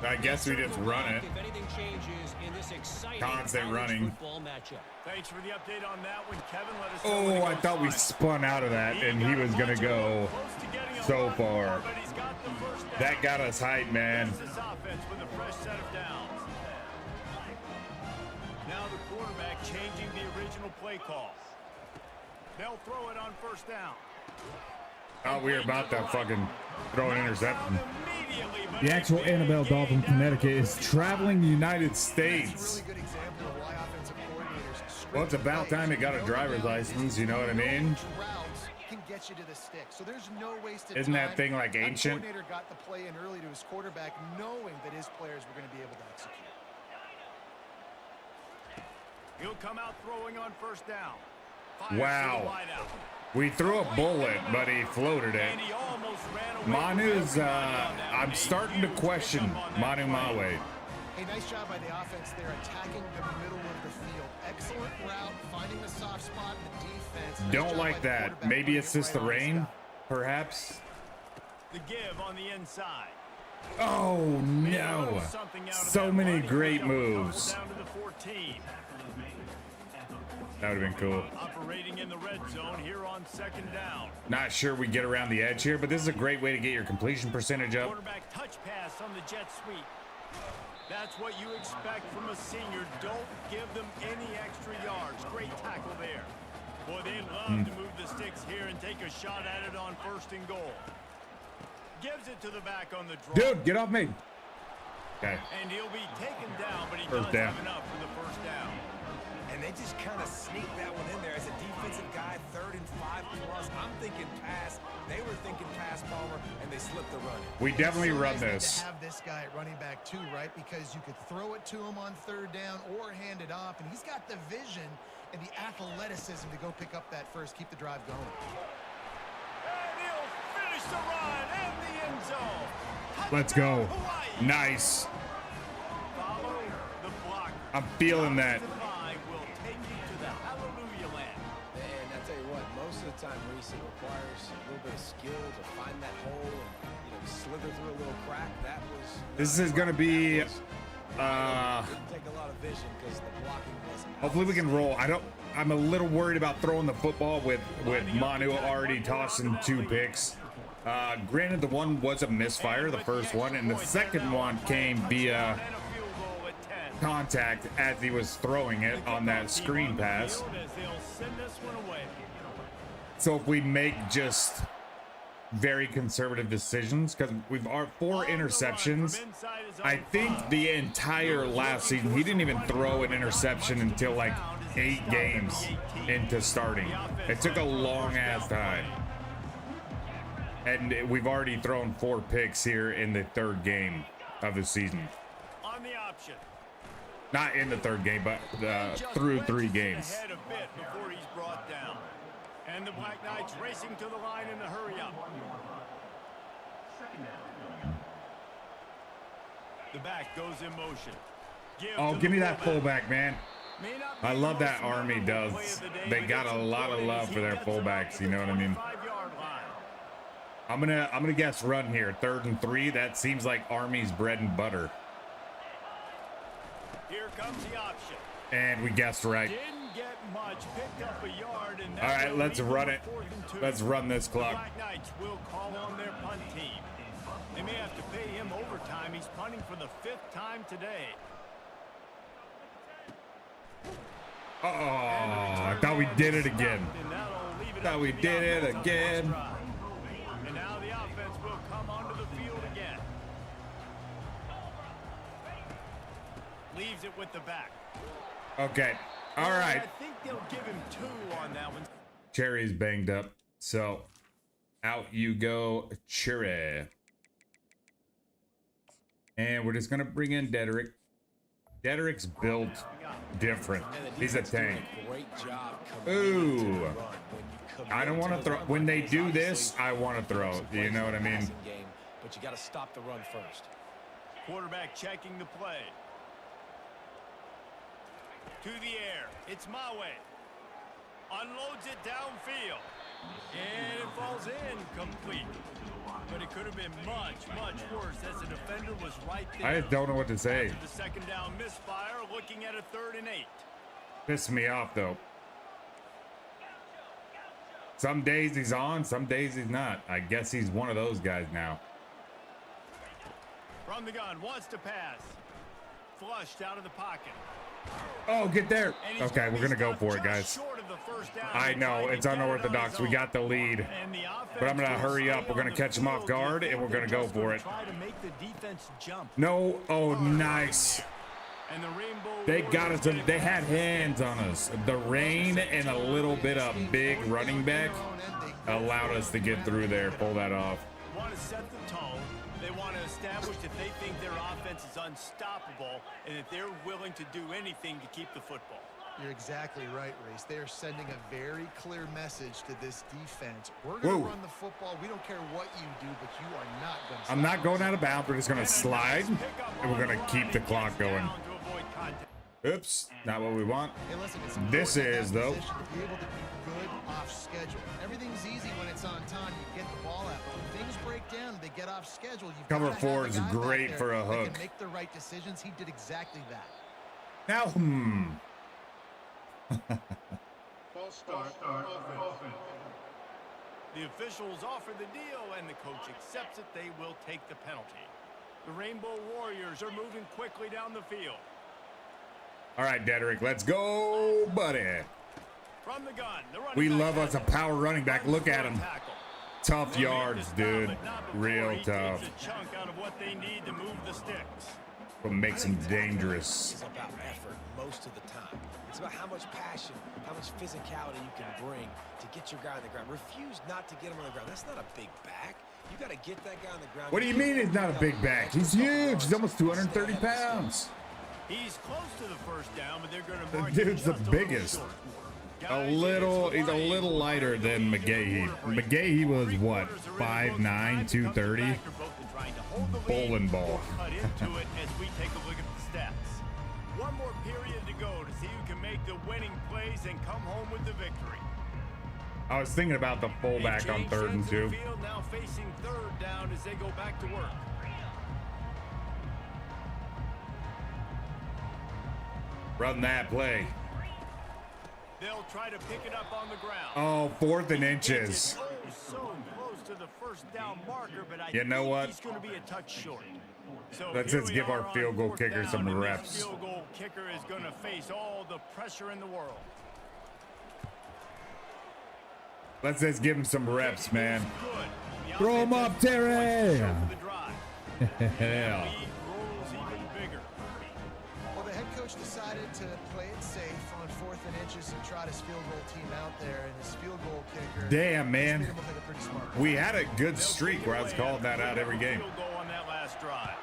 I guess we just run it. If anything changes in this exciting Constant college running. football matchup. Thanks for the update on that one, Kevin. Let us know Oh, when it I goes thought we live. spun out of that and he was going to go Close to getting a so lot far. more, but he's got the first down. That got us hyped, man. This offense with a fresh set of downs. Now the quarterback changing the original play call. They'll throw it on first down. Oh, we were about to fucking throw an interception. The actual Annabelle doll from Connecticut is traveling the United That's a States. really good example of why offensive coordinators. Well, it's about time he got a driver's license, you know what I mean? Routes can get you to the stick, so there's no wasted Isn't that time. thing like ancient? Coordinator got the play in early to his quarterback, knowing that his players were going to be able to execute. He'll come out throwing on first down. Fires to the Wow. wideout. We threw a bullet, but he floated it. And he almost ran away. Manu's, I'm starting to question Manu Mawe. Hey, nice job by the offense there, attacking the middle of the field. Excellent route, finding the soft spot in the defense. Nice Don't job like by the that. quarterback Maybe putting it's it just the right on his rain, guy. perhaps. The give on the inside. Oh no. So many great moves. Down to the 14. That would have been cool. Operating in the red zone here on second down. Not sure we get around the edge here, but this is a great way to get your completion percentage up. Quarterback touch pass on the jet sweep. That's what you expect from a senior. Don't give them any extra yards. Great tackle there. Boy, they love to move the sticks here and take a shot at it on 1st and goal. Gives it to the back on the draw. Dude, get off me. Okay. And he'll be taken down, but he First does down. have enough for the 1st down. And they just kind of sneaked that one in there. As a defensive guy, 3rd and 5 plus, I'm thinking pass. They were thinking pass, Palmer, and they slipped the run. We definitely So run nice this. to have this guy at running back too, right? Because you could throw it to him on 3rd down or hand it off, and he's got the vision and the athleticism to go pick up that first, keep the drive going. And he'll finish the run and the end zone. Let's go. Hawai'i. Nice. Follow the block. I'm feeling that. Will take you to the hallelujah land. And I tell you what, most of the time, Reese, it requires a little bit of skill to find that hole and slither through a little crack. That was. This is gonna be. Didn't take a lot of vision because the blocking was. Hopefully we can roll. I'm a little worried about throwing the football with Manu already tossing 2 picks. Granted, the one was a misfire, the first one, and the second one came via And a field goal at 10. contact as he was throwing it on that screen pass. Field as they'll send this one away. So if we make just very conservative decisions, because we've our 4 interceptions. I think the entire last season he didn't even throw an interception until like 8 games into starting. It took a long ass time, and we've already thrown 4 picks here in the 3rd game of the season. On the option. Not in the 3rd game, but through 3 games. Ahead a bit before he's brought down. And the Black Knights racing to the line in a hurry up. The back goes in motion. Oh, give me that fullback, man. May not be I the love that most Army memorable does. play of the day, They but got it's a lot of important love as for their he gets fullbacks, around you know what I mean? the 25-yard line. I'm gonna guess run here, 3rd and 3. That seems like Army's bread and butter. Here comes the option. And we guessed right. Didn't get much, picked up a yard, and All right, let's run it. 4th and 2. Let's run this The clock. Black Knights will call on their punt team. They may have to pay him overtime. He's punting for the 5th time today. Oh, I thought we did it again. And that'll leave it Thought up we to the did it offense on the again. first drive. And now the offense will come onto the field again. Leaves it with the back. Okay. All right. I think they'll give him 2 on that one. Cherry's banged up, so out you go, Cherry. And we're just gonna bring in Dedrick. Dedrick's built different. He's a tank. Great job. Ooh. I don't want to throw. When they do this, I want to throw. You know what I mean? But you got to stop the run first. Quarterback checking the play. To the air. It's my way. Unloads it downfield. And it falls in complete. But it could have been much, much worse as the defender was right there. I just don't know what to say. After the 2nd down misfire, looking at a 3rd and 8. Pissing me off though. Some days he's on, some days he's not. I guess he's one of those guys now. From the gun, wants to pass. Flushed out of the pocket. Oh, get there. And he's Okay, we're gonna go stopped for it, just guys. short of the 1st down. I know, Trying to it's get it on unorthodox. his We own. got the lead. And the But I'm gonna offense hurry will up. stay We're gonna on catch the him off field. guard, You and we're think gonna go just for it. Try to make the defense jump. No. Oh, nice. And the Rainbow They got us. Warriors They had hands on us. The rain and a little bit of big running back allowed us to get through there, pull that off. want to set the tone. They want to establish that they think their offense is unstoppable and that they're willing to do anything to keep the football. You're exactly right, Reese. They are sending a very clear message to this defense. We're going to run the football. We don't care what you do, but you are not going to. I'm not going out of bounds. We're just going to slide, and we're going to keep the clock going. Oops, not what we want. Hey, listen, this is, though. To be able to be good off schedule. Everything's easy when it's on time. You get the ball out. But when things break down, they get off schedule. You've Cover got to 4 have is a guy great back for there a that hook. can make the right decisions. He did exactly that. Now, False start offense. The officials offer the deal, and the coach accepts it. They will take the penalty. The Rainbow Warriors are moving quickly down the field. all right, Dedrick, let's go, buddy. From the gun, the running We back love us a tackle. power running back. Look at him. Tackle. Tough They make yards, the stop, dude. but not before Real he tough. takes a chunk out of what they need to move the sticks. What makes him dangerous. It's about effort most of the time. It's about how much passion, how much physicality you can bring to get your guy on the ground. Refuse not to get him on the ground. That's not a big back. You got to get that guy on the ground. What do you mean he's not a big back? He's huge. He's almost 230 pounds. He's close to the first down, but they're going to The mark dude's the just a biggest. short. A Guys, little, it's he's a Hawai'i. little lighter than McGahee. McGahee was what, 5'9", 230? Bowling ball. Cut into it as we take a look at the stats. One more period to go to see who can make the winning plays and come home with the victory. I was thinking about the fullback on 3rd and 2. Field now facing 3rd down as they go back to work. Run that play. They'll try to pick it up on the ground. Oh, 4th and inches. Oh, so close to the first down marker, but I You know think what? he's going to be a touch short. So Let's here just we give our are on field goal 4th kicker down, some and reps. This field goal kicker is going to face all the pressure in the world. Let's just give him some reps, man. Good. The Throw him offense up, has Terry. points to show for the drive. Yeah. Lead grows even bigger. Well, the head coach decided to play it safe on 4th and inches and trot his field goal team out there, and his field goal kicker. Damn, man. made him look like a pretty smart guy. We had a good streak where I was calling that out every game. Field goal on that last drive.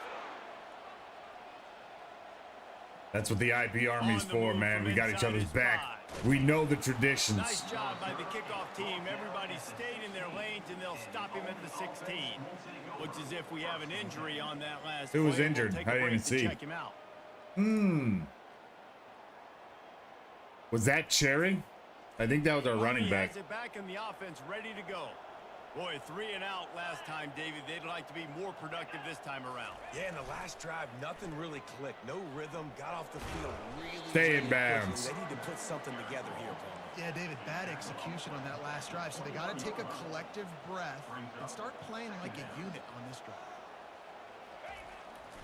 That's what the IP Army's for, man. We got each other's back. We know the traditions. Nice job by the kickoff team. Everybody stayed in their lanes, and they'll stop him at the 16. Looks as if we have an injury on that last Who was play. We'll injured? take I a didn't break to see. check him out. Was that Cherry? I think that was our running He back. has it back in the offense, ready to go. Boy, 3 and out last time, David. They'd like to be more productive this time around. Yeah, in the last drive, nothing really clicked. No rhythm. Got off the field really. Stay in really bounds. quickly. They need to put something together here, Paul. Yeah, David, bad execution on that last drive. So they got to take a collective breath and start playing like a unit on this drive.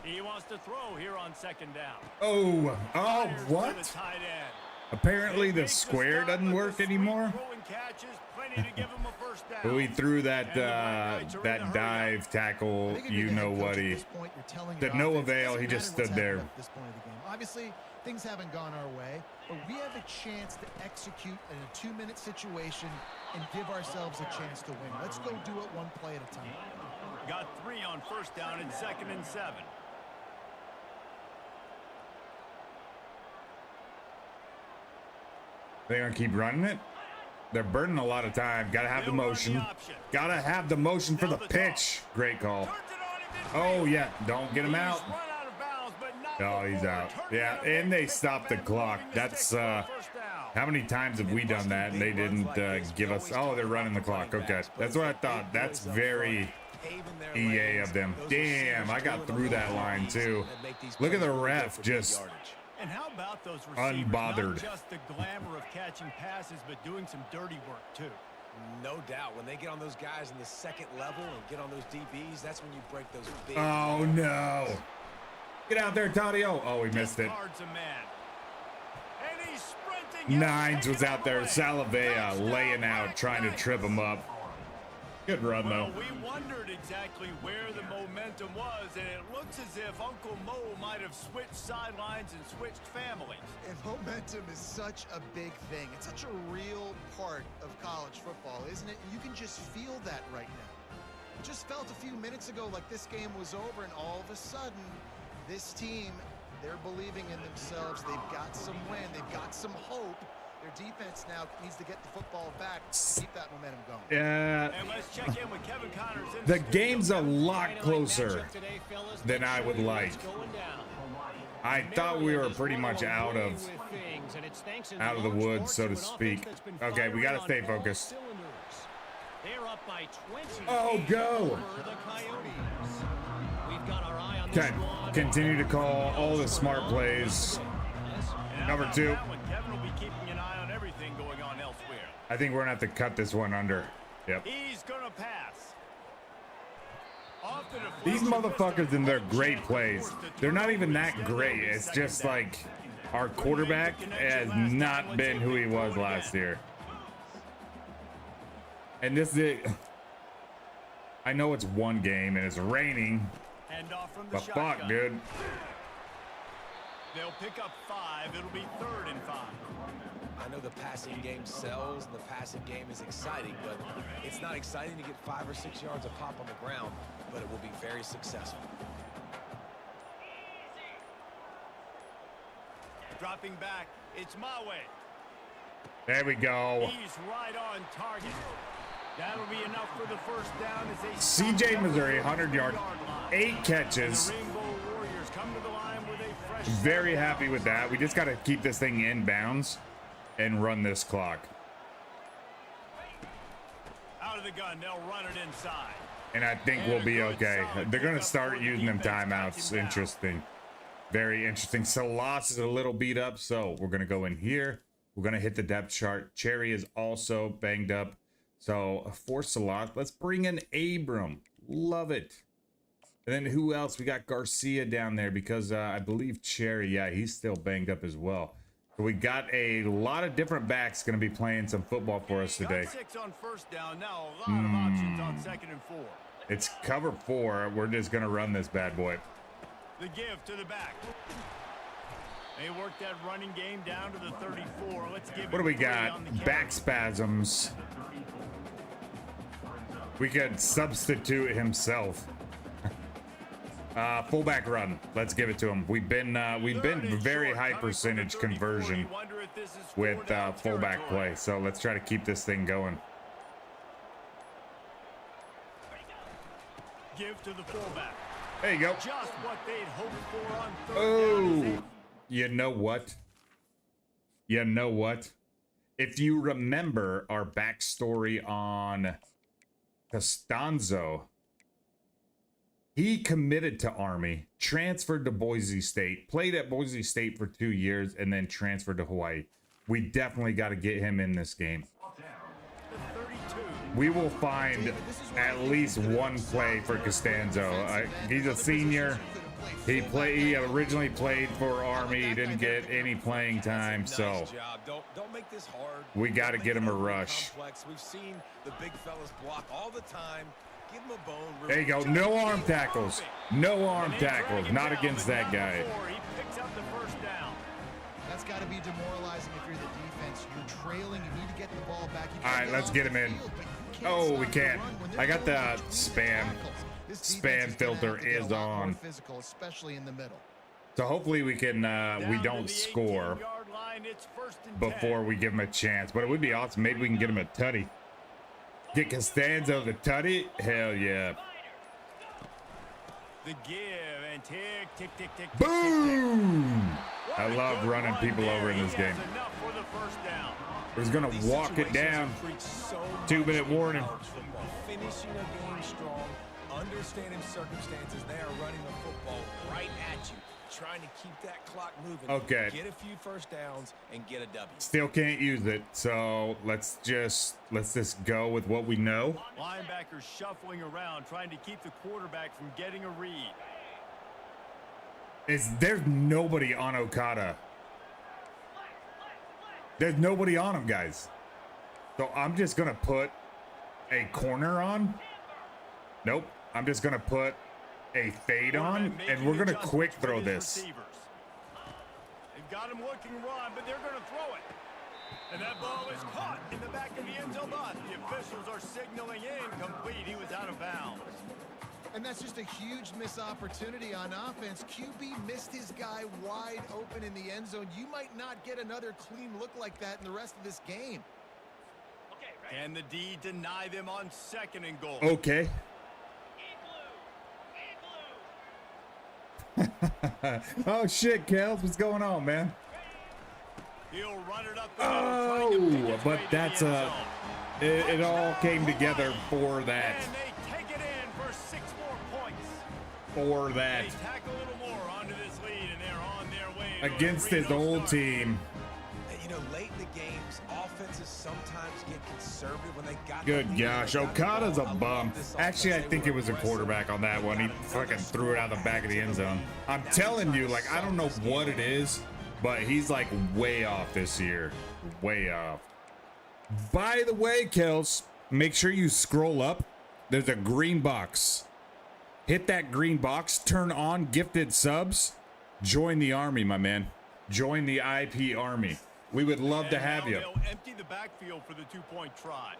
He wants to throw here on 2nd down. Oh, Fires to the what? tight end. Apparently the Makes square stop doesn't with work the sweet anymore. throwing catches, plenty to give him a first down. But we threw that And the Buckeyes are in a that hurry. dive tackle, I think if you you're the know head coach what at he. this point, you're telling To your no offense, it avail, doesn't he just matter what's stood there. happened At this point of the game. Obviously, things haven't gone our way, but we have a chance to execute in a 2-minute situation and give ourselves a chance to win. Let's go do it one play at a time. Got 3 on first down and 2nd and 7. They're gonna keep running it. They're burning a lot of time. Gotta have the They'll run motion. option. Gotta have the motion for Now the the pitch. Great call. Turns it on in midfield. Oh yeah, don't get him He's out. run out of bounds, but not Oh, he's before out. turning Yeah, it and they pick stopped up the and clock. moving the That's sticks for first down. how many times have we done that and they didn't give us? Oh, they're running the clock. Okay, that's what I thought. That's very EA of them. Damn, I got through that line too. Look at the ref just And how about those receivers? unbothered. Not just the glamour of catching passes, but doing some dirty work too. No doubt. When they get on those guys in the 2nd level and get on those DBs, that's when you break those big. Oh no! Get out there, Tadio. Oh, we missed it. Guards a man. And he's sprinting. Nines was out there. Away. Salavea Touchdown, laying out, Mike trying to Nines. trip him up. Good run Well, though. we wondered exactly where the momentum was, and it looks as if Uncle Mo might have switched sidelines and switched families. And momentum is such a big thing. It's such a real part of college football, isn't it? You can just feel that right now. It just felt a few minutes ago like this game was over, and all of a sudden, this team They're believing in themselves. They've got some wind. They've got some hope. Their defense now needs to get the football back to keep that momentum going. Yeah. And let's check in with Kevin Connors in The studio. game's a lot closer than I would like. I thought we were pretty much out of the woods, so to speak. Okay, we got to stay focused. Oh, go. Okay, continue to call all the smart plays. Number 2. Kevin will be keeping an eye on everything going on elsewhere. I think we're going to have to cut this one under. Yep. He's going to pass. These motherfuckers and their great plays, they're not even that great. It's just like our quarterback has not been who he was last year. And this is it. I know it's one game and it's raining, but fuck, dude. They'll pick up 5. It'll be 3rd and 5. I know the passing game sells and the passing game is exciting, but it's not exciting to get 5 or 6 yards of pop on the ground, but it will be very successful. Dropping back, it's my way. There we go. He's right on target. That'll be enough for the first down as they CJ Missouri, 100 yards, 8 catches. Very happy with that. We just got to keep this thing in bounds and run this clock. Out of the gun, they'll run it inside. And I think we'll be okay. They're going to start using them timeouts. Interesting. Very interesting. Salas is a little beat up, so we're going to go in here. We're going to hit the depth chart. Cherry is also banged up. So for Salas, let's bring in Abram. Love it. And then who else? We got Garcia down there because I believe Cherry, yeah, he's still banged up as well. So we got a lot of different backs going to be playing some football for us today. 6 on first down. Now a lot of options on 2nd and 4. It's cover 4. We're just going to run this bad boy. The give to the back. They work that running game down to the 34. Let's give What do we got? Back spasms. We could substitute himself. Fullback run. Let's give it to him. We've been very high percentage conversion with fullback play. So let's try to keep this thing going. Give to the fullback. There you go. Just what they'd hoped for on 3rd Oh, down. you know what? You know what? If you remember our backstory on Costanzo, he committed to Army, transferred to Boise State, played at Boise State for 2 years, and then transferred to Hawaii. We definitely got to get him in this game. We will find at least one play for Costanzo. He's a senior. He originally played for Army. He didn't get any playing time, so Don't make this hard. we got to get him a rush. We've seen the big fellas block all the time. Give him a bone. There you go. No arm tackles. No arm tackles. Not against that guy. He picks up the first down. That's got to be demoralizing if you're the defense. You're trailing. You need to get the ball back. All right, let's get him in. Oh, we can't. I got the spam filter is on. Physical, especially in the middle. So hopefully we can we don't score before we give him a chance. But it would be awesome. Maybe we can get him a tutty. Get Costanzo the tutty? Hell yeah. The give and tick, tick, tick, tick. Boom! I love running people over in this game. Enough for the first down. We're just gonna walk it down. 2-minute warning. Finishing a game strong, understanding circumstances. They are running the football right at you, trying to keep that clock moving. Okay. Get a few first downs and get a W. Still can't use it, so let's just go with what we know. Linebackers shuffling around, trying to keep the quarterback from getting a read. There's nobody on Okada. There's nobody on him, guys. So I'm just gonna put a corner on. Nope. I'm just gonna put a fade on, and we're gonna quick throw this. They've got him looking run, but they're gonna throw it. And that ball is caught in the back of the end zone. The officials are signaling incomplete. He was out of bounds. And that's just a huge missed opportunity on offense. QB missed his guy wide open in the end zone. You might not get another clean look like that in the rest of this game. Can the D deny them on 2nd and goal? Okay. Oh shit, Kels, what's going on, man? He'll run it up Oh, but that's it all came together for that. And they take it in for 6 more points. For that. They tack a little more onto this lead, and they're on their way to Against a his 3-0 old start. team. You know, late in the games, offenses sometimes get conservative when they got Good the lead. gosh, They got the Okada's a ball. I bum. love this Actually, I offense. think They it were was a aggressive. quarterback on that one. He fucking threw it out the back of the end zone. I'm telling you, like, I don't know what it is, but he's like way off this year. Way off. By the way, Kels, make sure you scroll up. There's a green box. Hit that green box, turn on gifted subs, join the army, my man. Join the IP army. We would love to And have now you. they'll empty the backfield for the 2-point try.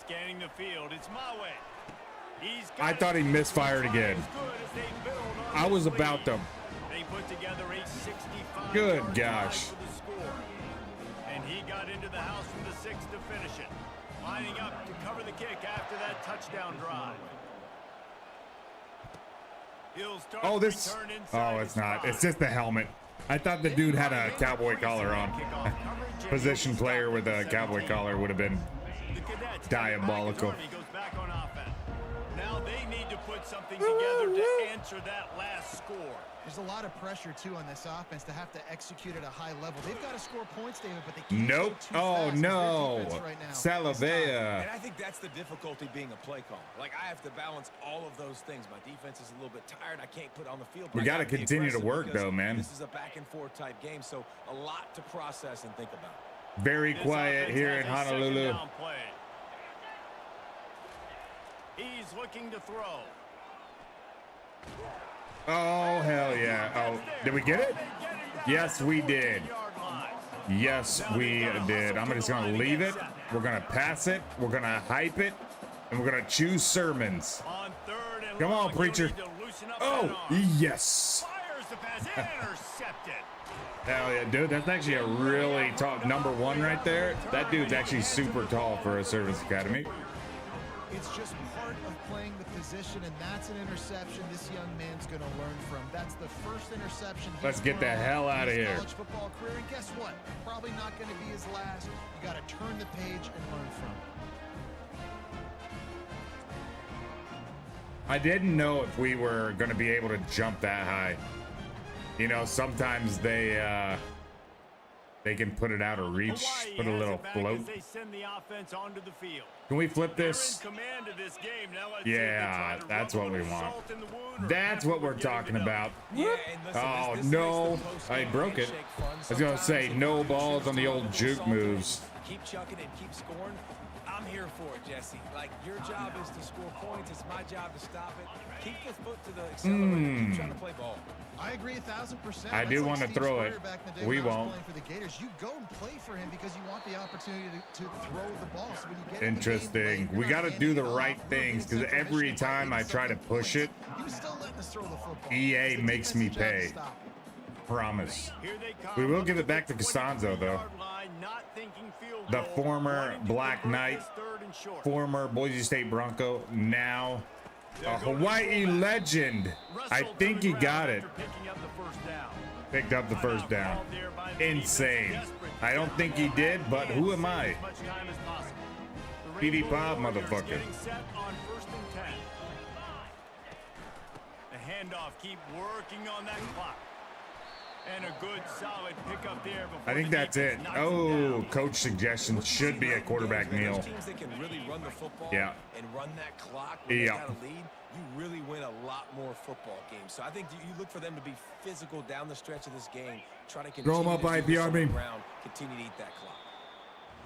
Scanning the field, it's my way. He's got I thought he misfired again. I was about to. They put together a 65 Good yard gosh. drive for the score. And he got into the house from the 6 to finish it. Lining up to cover the kick after that touchdown drive. He'll start Oh, this. return inside Oh, it's his not. five. It's just the helmet. I thought the dude had a cowboy collar on. Position player with a cowboy collar would have been The Cadets diabolical. Army goes back on offense. Now they need to put something together to answer that last score. There's a lot of pressure, too, on this offense to have to execute at a high level. They've got to score points, David, but they can't go Nope. too Oh, fast 'cause their no. defense right now is Salavea. And I think that's the difficulty being a play call. Like, I have to balance all of those things. My defense is a little bit tired. I can't put it on the field. but We I gotta gotta be continue to aggressive work, because though, man. This is a back-and-forth type game, so a lot to process and think about. Very This quiet offense here has in a second Honolulu. down play. He's looking to throw. Oh, hell yeah. Oh, did we get it? Yes, we did. Yes, we did. I'm just going to leave it. We're going to pass it. We're going to hype it. And we're going to choose sermons. On 3rd and Come on, long, he'll preacher. need to loosen up that Oh, arm. yes. Fires the pass, intercepted. Hell yeah, dude. That's actually a really tall number 1 right there. That dude's actually super tall for a service academy. It's just part of playing the position, and that's an interception this young man's going to learn from. That's the first interception he's Let's get the thrown hell in outta his here. college football career, and guess what? Probably not going to be his last. You got to turn the page and learn from it. I didn't know if we were going to be able to jump that high. You know, sometimes they can put it out of reach, Hawai'i put a has little it back float. as they send the offense onto the field. Can we flip They're this? in command of this game. Now let's see if they Yeah, try to that's rub what a we little want. salt in the wound or That's have what to we're get talking it up. about. Yeah, and listen, Oh, this no. makes the post-game I broke it. handshake fun I was going to say sometimes. no If you balls choose on the to old go juke assault it, moves. Keep chucking it, keep scoring. I'm here for it, Jesse. Like, your job is to score points. It's my job to stop it. Keep the foot to the accelerator. Keep trying to play ball. I agree 1,000%. I That's do like wanna Steve throw Spurrier it. back in the day We when I was won't. playing for the Gators. You go and play for him because you want the opportunity to throw the ball. So when you get in the game Interesting. late, you're We not got to handing do it the off. right You're things getting because central every mission by time I try to 87 push it, points. He was still letting us throw the football. EA It's the makes me defensive job to pay. stop it. promise. Here they come. We will give it back to Costanzo, though. The former Black Knight, former Boise State Bronco, now a Hawaii legend. I think he got it. Picked up the first down. Insane. I don't think he did, but who am I? PD Bob, motherfucker. The handoff, keep working on that clock. And a good solid pickup there before I think the that's it. defense knocks him Oh, down. coach suggestion should be a quarterback kneel. Those teams that can really run the football Yeah. and run that clock when they Yeah. got a lead, you really win a lot more football games. So I think you look for them to be physical down the stretch of this game. Try to continue Throw 'em up, to do IPR this on me. the ground, continue to eat that clock.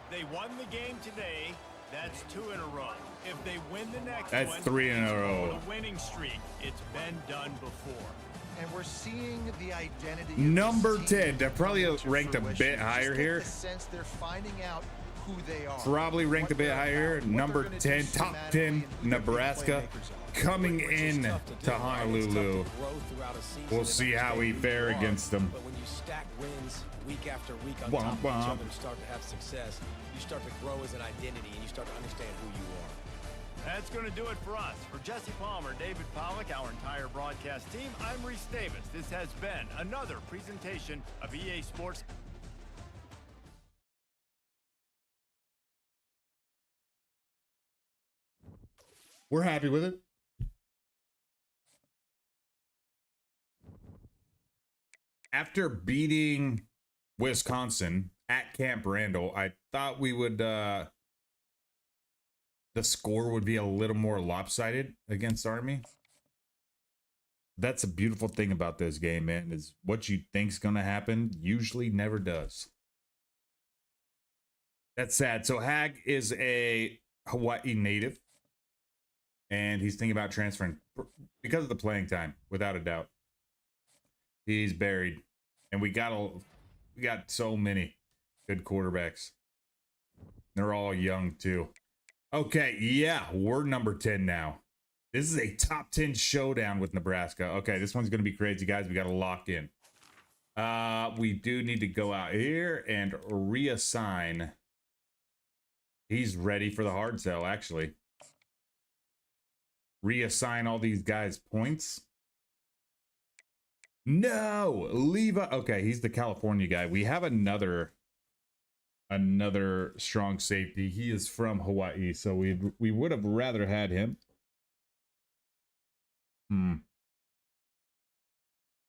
They won the game today. That's 2 in a row. If they win the next That's one, 3 in a it's row. on a winning streak. It's been done before. And we're seeing the identity of Number this 10. team They're probably come into ranked a fruition. bit You just higher get here. the sense they're finding out who they are. Probably ranked a bit higher. Number 10, top 10, Nebraska, coming in to Honolulu. We'll see how we fare against them. But when you stack wins week after week on top of each other and start to have success, you start to grow as an identity and you start to understand who you are. That's going to do it for us. For Jesse Palmer, David Pollack, our entire broadcast team, I'm Reese Davis. This has been another presentation of EA Sports. We're happy with it. After beating Wisconsin at Camp Randall, I thought we would the score would be a little more lopsided against Army. That's a beautiful thing about this game, man, is what you think's gonna happen usually never does. That's sad. So Hag is a Hawaii native, and he's thinking about transferring because of the playing time, without a doubt. He's buried, and we got so many good quarterbacks. They're all young too. Okay, yeah, we're number 10 now. This is a top 10 showdown with Nebraska. Okay, this one's gonna be crazy, guys. We gotta lock in. We do need to go out here and reassign. He's ready for the hard sell, actually. Reassign all these guys points. No, Leva. Okay, he's the California guy. We have another strong safety. He is from Hawaii, so we would have rather had him.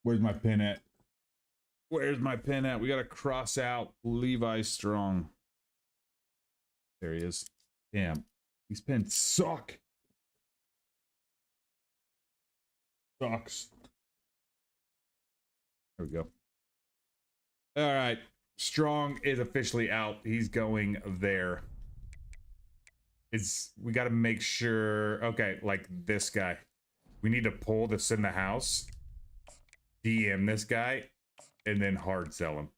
Where's my pin at? Where's my pin at? We got to cross out Levi Strong. There he is. Damn, these pins suck. Sucks. There we go. All right. Strong is officially out. He's going there. We got to make sure. Okay, like this guy. We need to pull this in the house. DM this guy. And then hard sell him.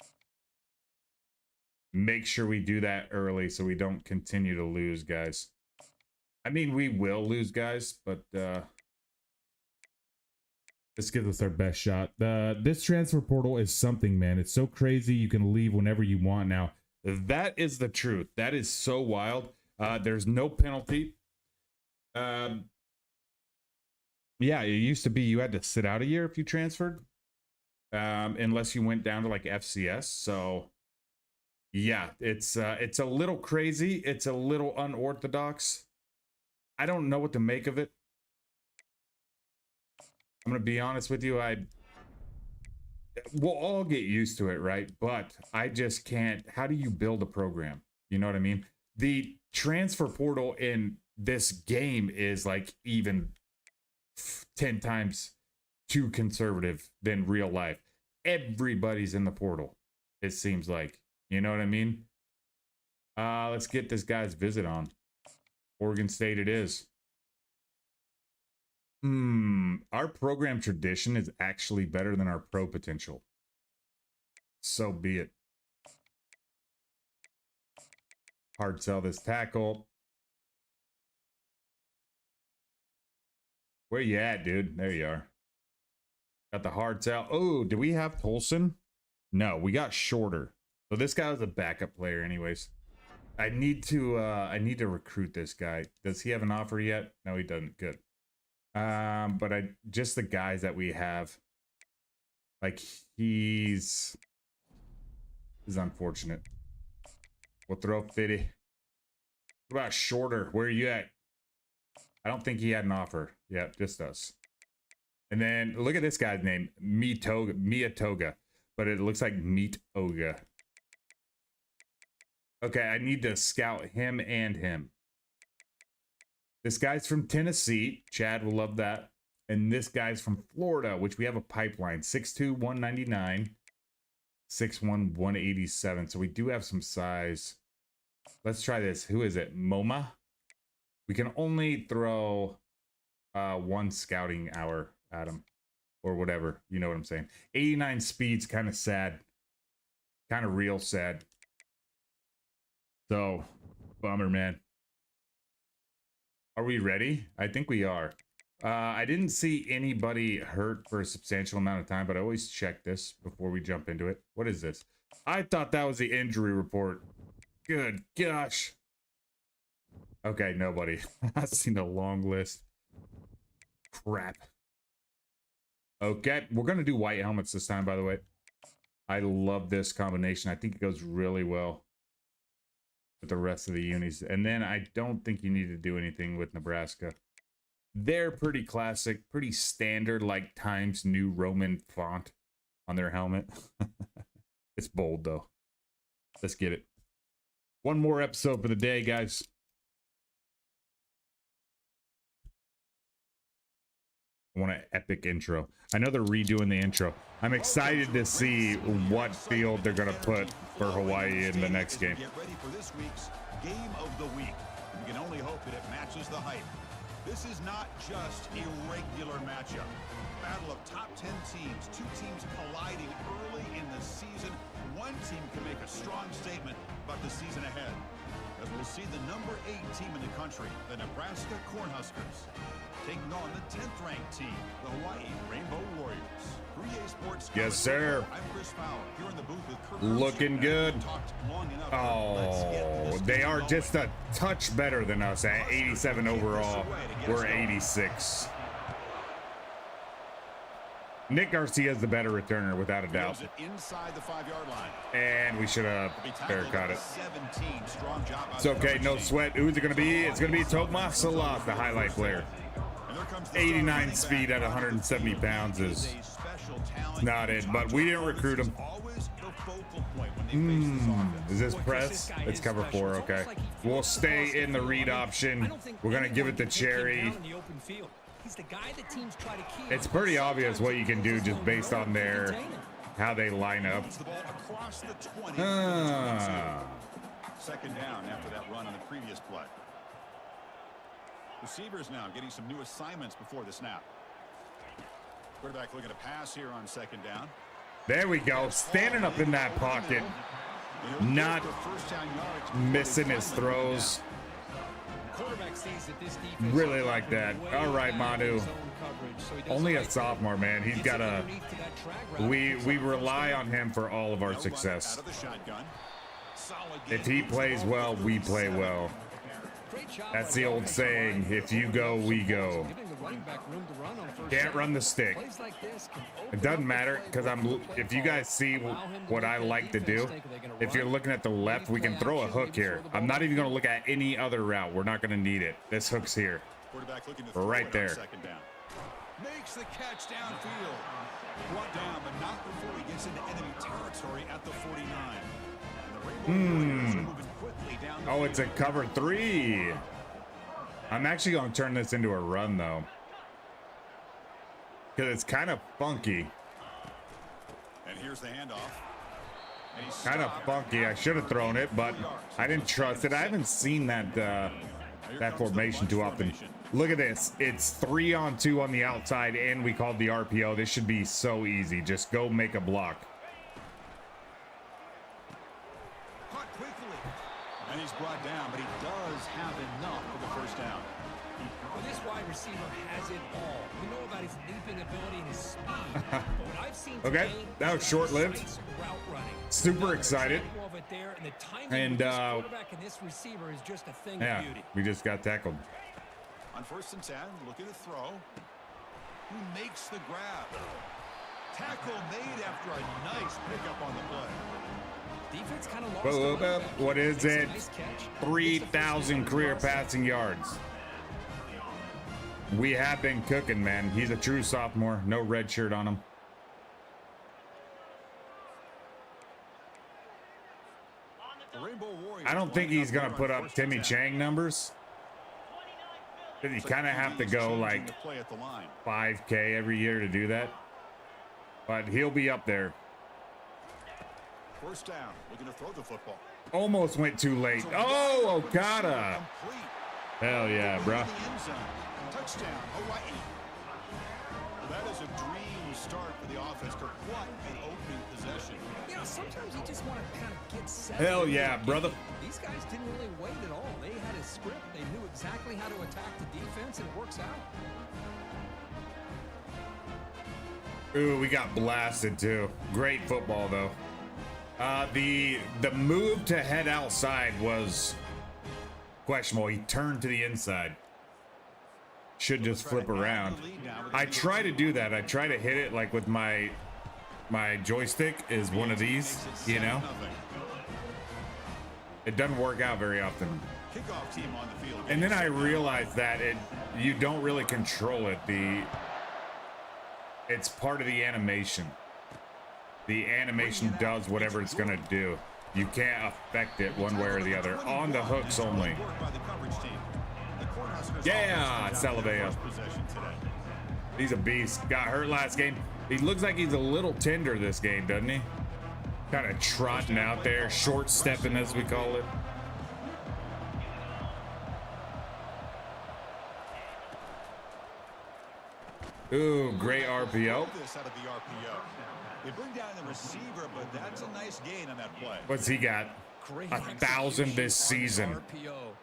Make sure we do that early so we don't continue to lose, guys. I mean, we will lose, guys, but this gives us our best shot. This transfer portal is something, man. It's so crazy. You can leave whenever you want now. That is the truth. That is so wild. There's no penalty. Yeah, it used to be you had to sit out a year if you transferred, unless you went down to like FCS. So yeah, it's a little crazy. It's a little unorthodox. I don't know what to make of it. I'm gonna be honest with you. We'll all get used to it, right? But I just can't. How do you build a program? You know what I mean? The transfer portal in this game is like even 10 times too conservative than real life. Everybody's in the portal, it seems like. You know what I mean? Let's get this guy's visit on. Oregon State it is. Our program tradition is actually better than our pro potential. So be it. Hard sell this tackle. Where you at, dude? There you are. Got the hard sell. Oh, do we have Tolson? No, we got Shorter. So this guy was a backup player anyways. I need to recruit this guy. Does he have an offer yet? No, he doesn't. Good. But just the guys that we have, like he's unfortunate. We'll throw 50. What about Shorter? Where are you at? I don't think he had an offer. Yeah, just us. And then look at this guy's name, Miyatoga, but it looks like Meat Oga. Okay, I need to scout him and him. This guy's from Tennessee. Chad will love that. And this guy's from Florida, which we have a pipeline. 6'2", 199. 6'1", 187. So we do have some size. Let's try this. Who is it? MoMA? We can only throw one scouting hour at him. Or whatever. You know what I'm saying. 89 speed's kind of sad. Kind of real sad. So, bummer, man. Are we ready? I think we are. I didn't see anybody hurt for a substantial amount of time, but I always check this before we jump into it. What is this? I thought that was the injury report. Good gosh. Okay, nobody. I've seen a long list. Crap. Okay, we're going to do white helmets this time, by the way. I love this combination. I think it goes really well with the rest of the unis. And then I don't think you need to do anything with Nebraska. They're pretty classic, pretty standard, like Times New Roman font on their helmet. It's bold, though. Let's get it. One more episode for the day, guys. I want an epic intro. I know they're redoing the intro. I'm excited to see what field they're going to put for Hawaii in the next game. Get ready for this week's game of the week. We can only hope that it matches the hype. This is not just a regular matchup. Battle of top 10 teams, two teams colliding early in the season. One team can make a strong statement about the season ahead, as we'll see the number 8 team in the country, the Nebraska Cornhuskers, taking on the 10th ranked team, the Hawaii Rainbow Warriors. Yes, sir. I'm Chris Fowler, here in the booth with Kurt Looking good. long enough. Oh, they are just a touch better than us at 87 overall. We're 86. Nick Garcia's the better returner, without a doubt. Inside the 5-yard line. And we should have haircut it. 17. Strong job. It's okay, no sweat. Who's it going to be? It's going to be Tomas Salah, the highlight player. 89 speed at 170 pounds is not it, but we didn't recruit him. Is this press? It's cover 4, okay. We'll stay in the read option. We're going to give it to Cherry. It's pretty obvious what you can do just based on how they line up. Second down after that run on the previous play. Receivers now getting some new assignments before the snap. Quarterback looking to pass here on second down. There we go. Standing up in that pocket. Not missing his throws. Really like that. All right, Manu. Only a sophomore, man. He's got a... We rely on him for all of our success. If he plays well, we play well. That's the old saying, if you go, we go. Can't run the stick. It doesn't matter, because if you guys see what I like to do, if you're looking at the left, we can throw a hook here. I'm not even going to look at any other route. We're not going to need it. This hook's here. Right there. Makes the catch downfield. Brought down, but not before he gets into enemy territory at the 49. Oh, it's a cover 3. I'm actually going to turn this into a run, though, because it's kind of funky. And here's the handoff. Kind of funky. I should have thrown it, but I didn't trust it. I haven't seen that formation too often. Look at this. It's 3-on-2 on the outside, and we called the RPO. This should be so easy. Just go make a block. And he's brought down, but he does have enough for the first down. Well, this wide receiver has it all. We know about his leaping ability and his speed. But what I've seen okay, that was short-lived. Super excited. And yeah, we just got tackled. On 1st and 10, looking to throw. Who makes the grab? Tackle made after a nice pickup on the play. Defense kind of lost. What is it? 3,000 career passing yards. We have been cooking, man. He's a true sophomore. No red shirt on him. I don't think he's going to put up Timmy Chang numbers. You kind of have to go like 5K every year to do that. But he'll be up there. First down, looking to throw the football. Almost went too late. Oh, Okada. Hell yeah, bro. Touchdown, Hawaii. That is a dream start for the offense for what an opening possession. You know, sometimes you just want to kind of get set. Hell yeah, brother. These guys didn't really wait at all. They had a script. They knew exactly how to attack the defense, and it works out. Ooh, we got blasted too. Great football though. The move to head outside was questionable. He turned to the inside. Should just flip around. I try to do that. I try to hit it like with my joystick is one of these, you know. It doesn't work out very often. Kickoff team on the field. And then I realized that you don't really control it. It's part of the animation. The animation does whatever it's gonna do. You can't affect it one way or the other. On the hooks only. Yeah, Salaveo. He's a beast. Got hurt last game. He looks like he's a little tender this game, doesn't he? Kind of trotting out there, short stepping as we call it. Ooh, great RPO. They bring down the receiver, but that's a nice gain on that play. What's he got? 1,000 this season.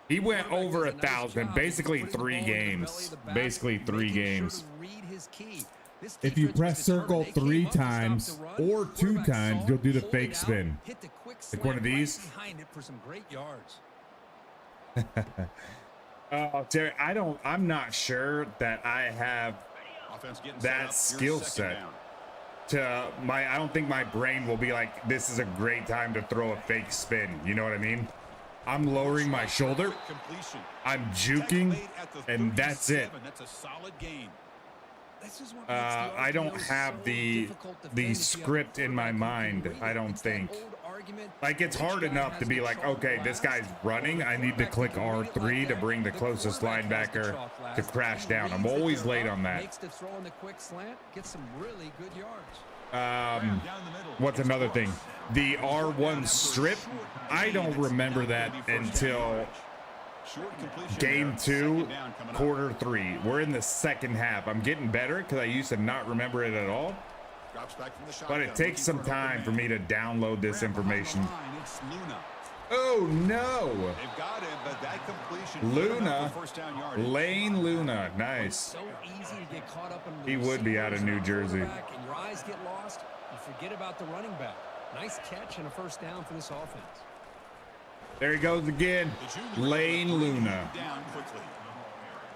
He went over 1,000, basically 3 games. Basically 3 games. If you press circle 3 times or 2 times, you'll do the fake spin. Like one of these. Terry, I'm not sure that I have that skill set. I don't think my brain will be like, this is a great time to throw a fake spin. You know what I mean? I'm lowering my shoulder. I'm juking, and that's it. That's a solid gain. I don't have the script in my mind, I don't think. Like, it's hard enough to be like, okay, this guy's running. I need to click R3 to bring the closest linebacker to crash down. I'm always late on that. What's another thing? The R1 strip. I don't remember that until game 2, quarter 3. We're in the second half. I'm getting better because I used to not remember it at all. But it takes some time for me to download this information. Oh no! They've got him, but that completion Luna, first down yard. Lane Luna, nice. He would be out of New Jersey. And your eyes get lost, you forget about the running back. Nice catch and a first down for this offense. There he goes again, Lane Luna. Down quickly.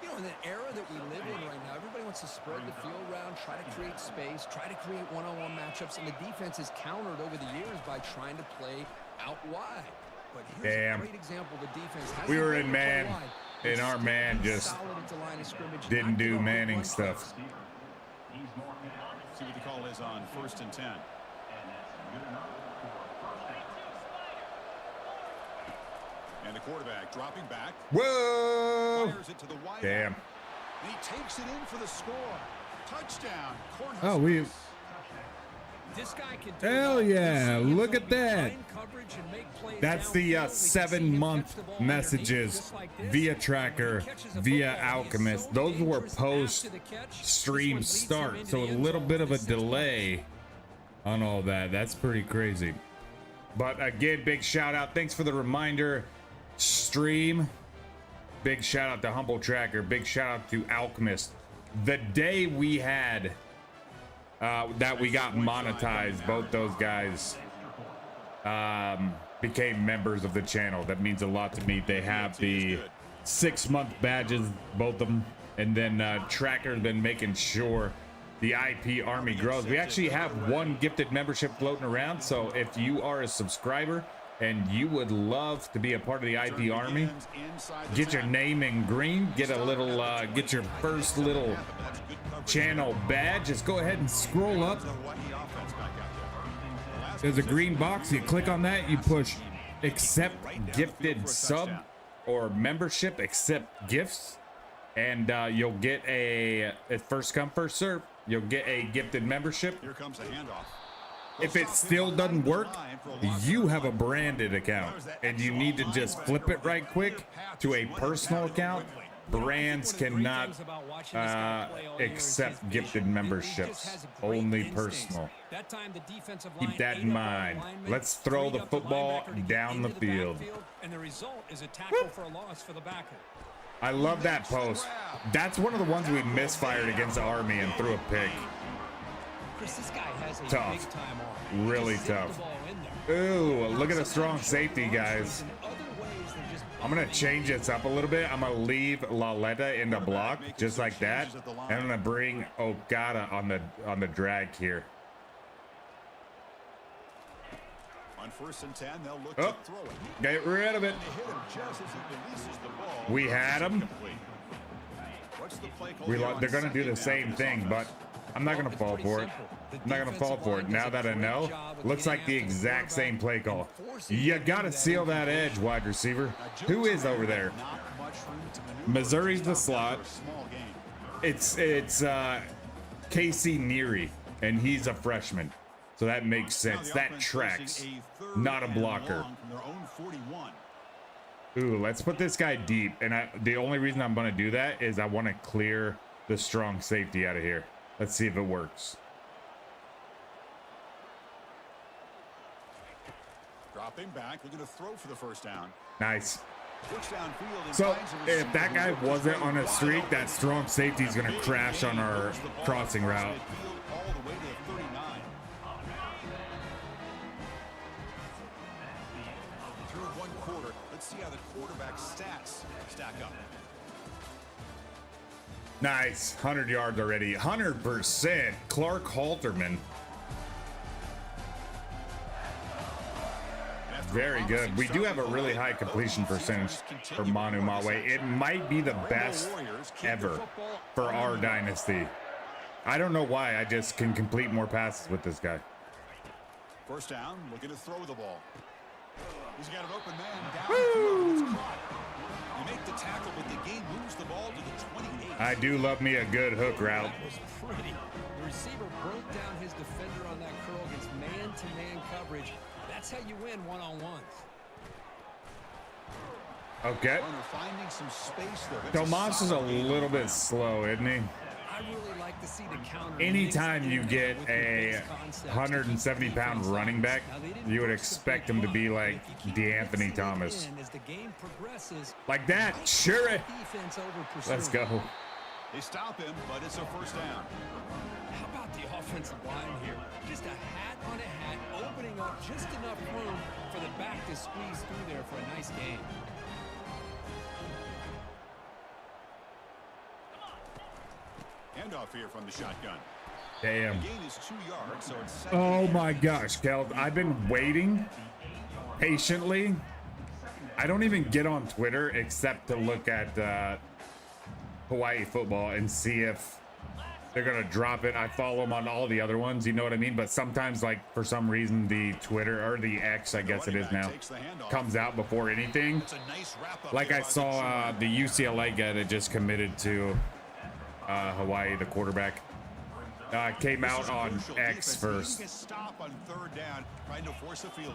You know, in the era that we live in right now, everybody wants to spread the field around, try to create space, try to create one-on-one matchups, and the defense is countered over the years by trying to play out wide. But here's a great example. The defense we were in man, and our man just didn't do Manning stuff. See what the call is on 1st and 10. And the quarterback dropping back. Whoa! Fires it to the wide. Damn. And he takes it in for the score. Touchdown. Oh, we. This guy can do Hell yeah! Look at that. That's the 7-month messages via tracker, via Alchemist. Those were post stream start, so a little bit of a delay on all that. That's pretty crazy. But again, big shout out. Thanks for the reminder. Stream. Big shout out to Humble Tracker. Big shout out to Alchemist. The day we had that we got monetized, both those guys became members of the channel. That means a lot to me. They have the 6-month badges, both of them, and then Tracker's been making sure the IP army grows. We actually have 1 gifted membership floating around, so if you are a subscriber and you would love to be a part of the IP army, get your name in green, get a little get your first little channel badge. Just go ahead and scroll up. There's a green box. You click on that, you push accept gifted sub or membership, accept gifts, and you'll get a first come first serve. You'll get a gifted membership. Here comes a handoff. If it still doesn't work, you have a branded account and you need to just flip it right quick to a personal account. brands cannot accept gifted memberships, only personal. Keep that in mind. Let's throw the football down the field. And the result is a tackle for a loss for the backer. I love that post. That's one of the ones we misfired against the Army and threw a pick. Chris, this guy has a Tough. big time arm. Really tough. Ooh, look at the strong safety, guys. I'm gonna change this up a little bit. I'm gonna leave Laletta in the block just like that, and I'm gonna bring Okada on the drag here. On 1st and 10, they'll look Oh, to throw it. get rid of it. They hit him just as he releases the ball. We had him. What's the play call They're gonna do the same thing, but I'm not gonna fall for it. I'm not gonna fall for it. Now that I know, looks like the exact same play call. You gotta seal that edge, wide receiver. Who is over there? Missouri's the slot. It's Casey Neary, and he's a freshman, so that makes sense. That tracks. Not a blocker. Ooh, let's put this guy deep, and the only reason I'm gonna do that is I want to clear the strong safety out of here. Let's see if it works. Dropping back, looking to throw for the first down. Nice. Push downfield and So finds a if that guy receiver. wasn't on a streak, that strong safety is gonna crash on our crossing route. All the way to the 39. Through one quarter, let's see how the quarterback's stats stack up. Nice, 100 yards already, 100%. Clark Halterman. Very good. We do have a really high completion percentage for Manu Mawe. It might be the best ever for our dynasty. I don't know why. I just can complete more passes with this guy. First down, looking to throw the ball. He's got an open man down. It's caught. They make the tackle, but the game moves the ball to the 28. I do love me a good hook route. That was pretty. The receiver broke down his defender on that curl against man-to-man coverage. That's how you win one-on-ones. Okay. Finding some space there. Tomas is a little bit slow, isn't he? I really like to see the counter. Anytime you get a 170-pound running back, you would expect him to be like DeAnthony Thomas. Like that, sure. Let's go. They stop him, but it's a first down. How about the offensive line here? Just a hat on a hat, opening up just enough room for the back to squeeze through there for a nice game. Handoff here from the shotgun. Damn. The gain is 2 yards, so it's Oh my gosh, Kel. I've been waiting patiently. I don't even get on Twitter except to look at Hawaii football and see if they're gonna drop it. I follow them on all the other ones, you know what I mean? But sometimes, like, for some reason, the Twitter or the X, I guess it is now, comes out before anything. Like I saw the UCLA guy that just committed to Hawaii, the quarterback. Came out on X first.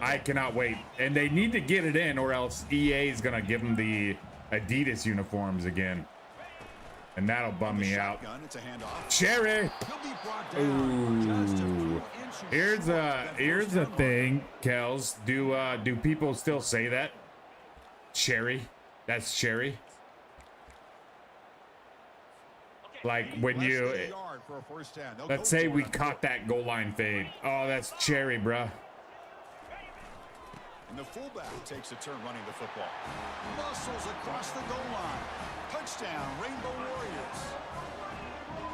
I cannot wait. And they need to get it in, or else EA is gonna give them the Adidas uniforms again. And that'll bum me out. Cherry! Ooh. Here's the thing, Kels. Do people still say that? Cherry? That's cherry? Like when you, let's say we caught that goal line fade. Oh, that's cherry, bruh. And the fullback takes a turn running the football. Muscles across the goal line. Touchdown, Rainbow Warriors.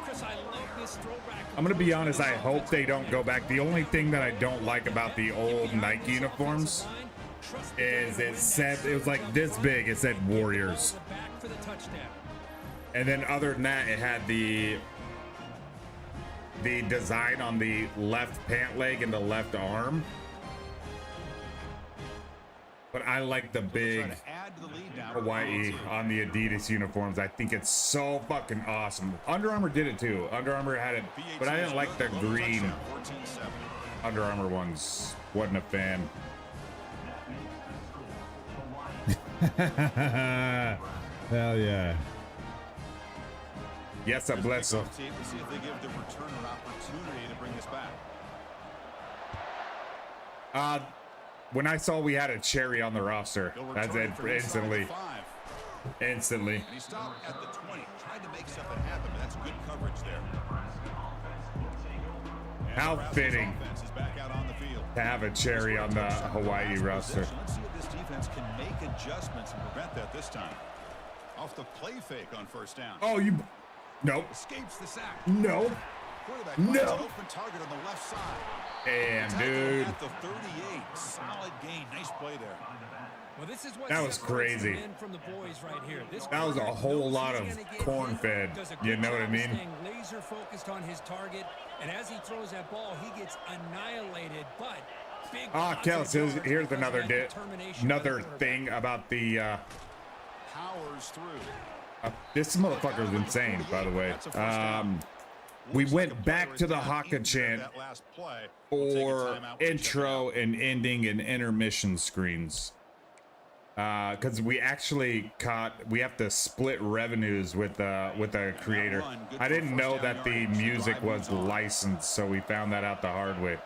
Chris, I love this throwback. I'm gonna be honest, I hope they don't go back. The only thing that I don't like about the old Nike uniforms is it was like this big, it said Warriors. And then other than that, it had the design on the left pant leg and the left arm. But I like the big Hawaii on the Adidas uniforms. I think it's so fucking awesome. Under Armour did it too. Under Armour had it, but I didn't like the green Under Armour ones. Wasn't a fan. Hell yeah. Yes, I bless her. Let's see if they give the returner opportunity to bring this back. When I saw we had a cherry on the roster, that's it instantly. Instantly. And he stopped at the 20, tried to make something happen, but that's good coverage there. And How Nebraska's fitting offense is back out on the field. to have a cherry on the Hawaii roster. Let's see if this defense can make adjustments and prevent that this time. Off the play fake on first down. Oh, you... Nope. Escapes the sack. No. Quarterback No. finds an open target on the left side. Damn, Tackle dude. at the 38. Solid gain. Nice play there. Well, this is what That was separates the crazy. men from the boys right here. This That was a quarterback whole knows lot he's of gonna get corn-fed, hit, does a you good know what I job of mean? staying laser focused on his target, and as he throws that ball, he gets annihilated. But big Ah, Kels, here's another thing about the Powers through. this motherfucker is insane, by the way. We went back to the Haka chant That last play. for intro and ending and intermission screens. Because we actually we have to split revenues with a creator. I didn't know that the music was licensed, so we found that out the hard way.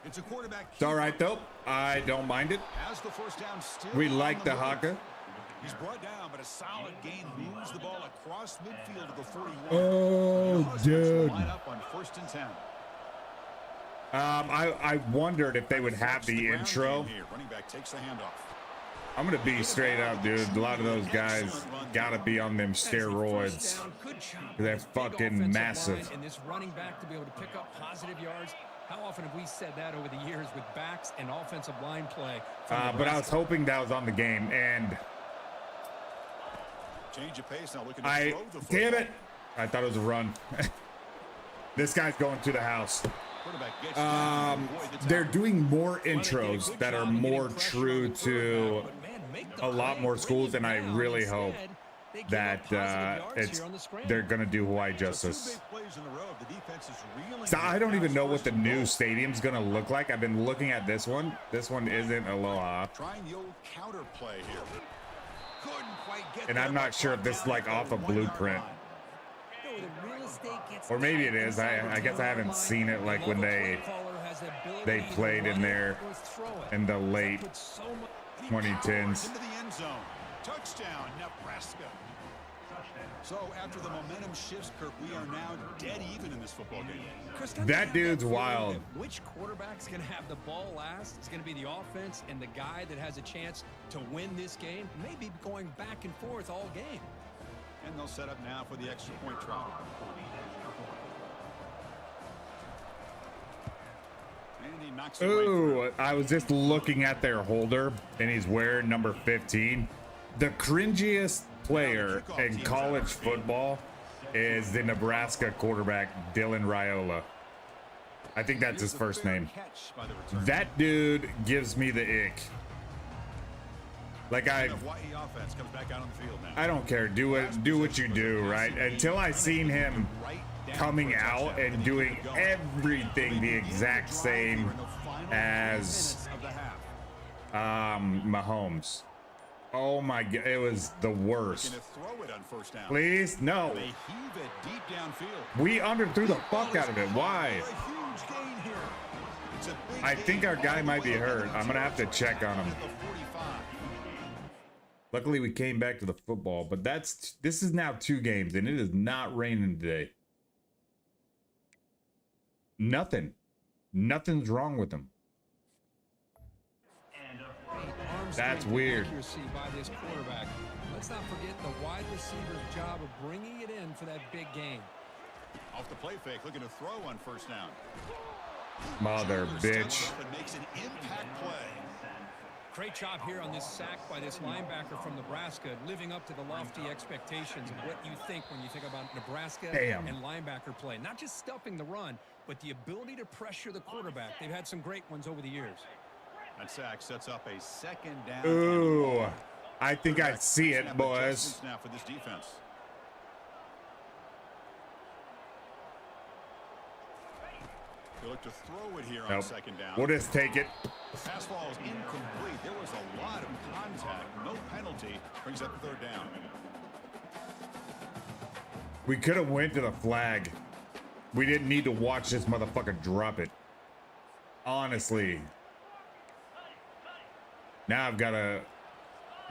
It's a quarterback. It's all right though. I don't mind it. Has the first down still We on like the move. Haka. He's brought down, but a solid gain moves the ball across midfield to the 41. Oh, dude. Line up on 1st and 10. I wondered if they would have the Ground intro. game here. Running back takes the handoff. I'm gonna be straight up, dude. A lot of those guys gotta be on them steroids. They're fucking massive. And this running back to be able to pick up positive yards. How often have we said that over the years with backs and offensive line play? But I was hoping that was on the game, and Change of pace now. Looking to throw the football. damn it! I thought it was a run. This guy's going to the house. Quarterback gets down to avoid the They're tackle. doing more intros that are more true to a lot more schools, and I really hope that they're gonna do Hawaii justice. Two big plays in a row. The defense is reeling So I don't even know what the first and new goal. stadium's gonna look like. I've been looking at this one. This one isn't Aloha, Trying the old counter play here. Couldn't quite get and there, I'm but not sure if this is like off a 1 yard blueprint, line. or maybe it is. I guess I haven't seen it like when they played in there in the late 2010s. Into the end zone. Touchdown, Nebraska. So after the momentum shifts, Kirk, we are now dead even in this football game. Chris, don't you That have dude's feeling wild. that which quarterback's going to have the ball last? It's going to be the offense, and the guy that has a chance to win this game may be going back and forth all game. And they'll set up now for the extra point try. And he knocks it right through. Ooh, I was just looking at their holder, and he's wearing number 15. The cringiest player in college football is the Nebraska quarterback, Dylan Raiola. I think that's his first name. Catch by the return. That dude gives me the ick. Like The Hawai'i offense comes back out on the field now. I don't care. Do what you do, right? Until I seen him Right down coming for a out touchdown. and doing everything the exact same as Of the half. Mahomes. Oh my god, it was the worst. Gonna throw it on first down. Please, no. They heave it deep downfield. We underthrew the fuck out of it. Why? A huge gain here. It's a big I think gain our guy all the might be way up hurt. to I'm gonna have to the check on him. at the 45. Luckily, we came back to the football, but this is now 2 games, and it is not raining today. Nothing's wrong with them. That's weird. Accuracy by this quarterback. Let's not forget the wide receiver's job of bringing it in for that big game. Off the play fake, looking to throw on first down. Mother Chandler bitch. steps up and makes an impact play. Great job here on this sack by this linebacker from Nebraska, living up to the lofty expectations of what you think when you think about Nebraska Damn. and linebacker play. Not just stuffing the run, but the ability to pressure the quarterback. They've had some great ones over the years. That sack sets up a second down. Ooh, I think I see it, Snap boys. adjustments now for this defense. They look to throw it here on Nope. second down. We'll just take it. Pass ball is incomplete. There was a lot of contact. No penalty. Brings up third down. We could have went to the flag. We didn't need to watch this motherfucker drop it. Honestly. Now I've got to...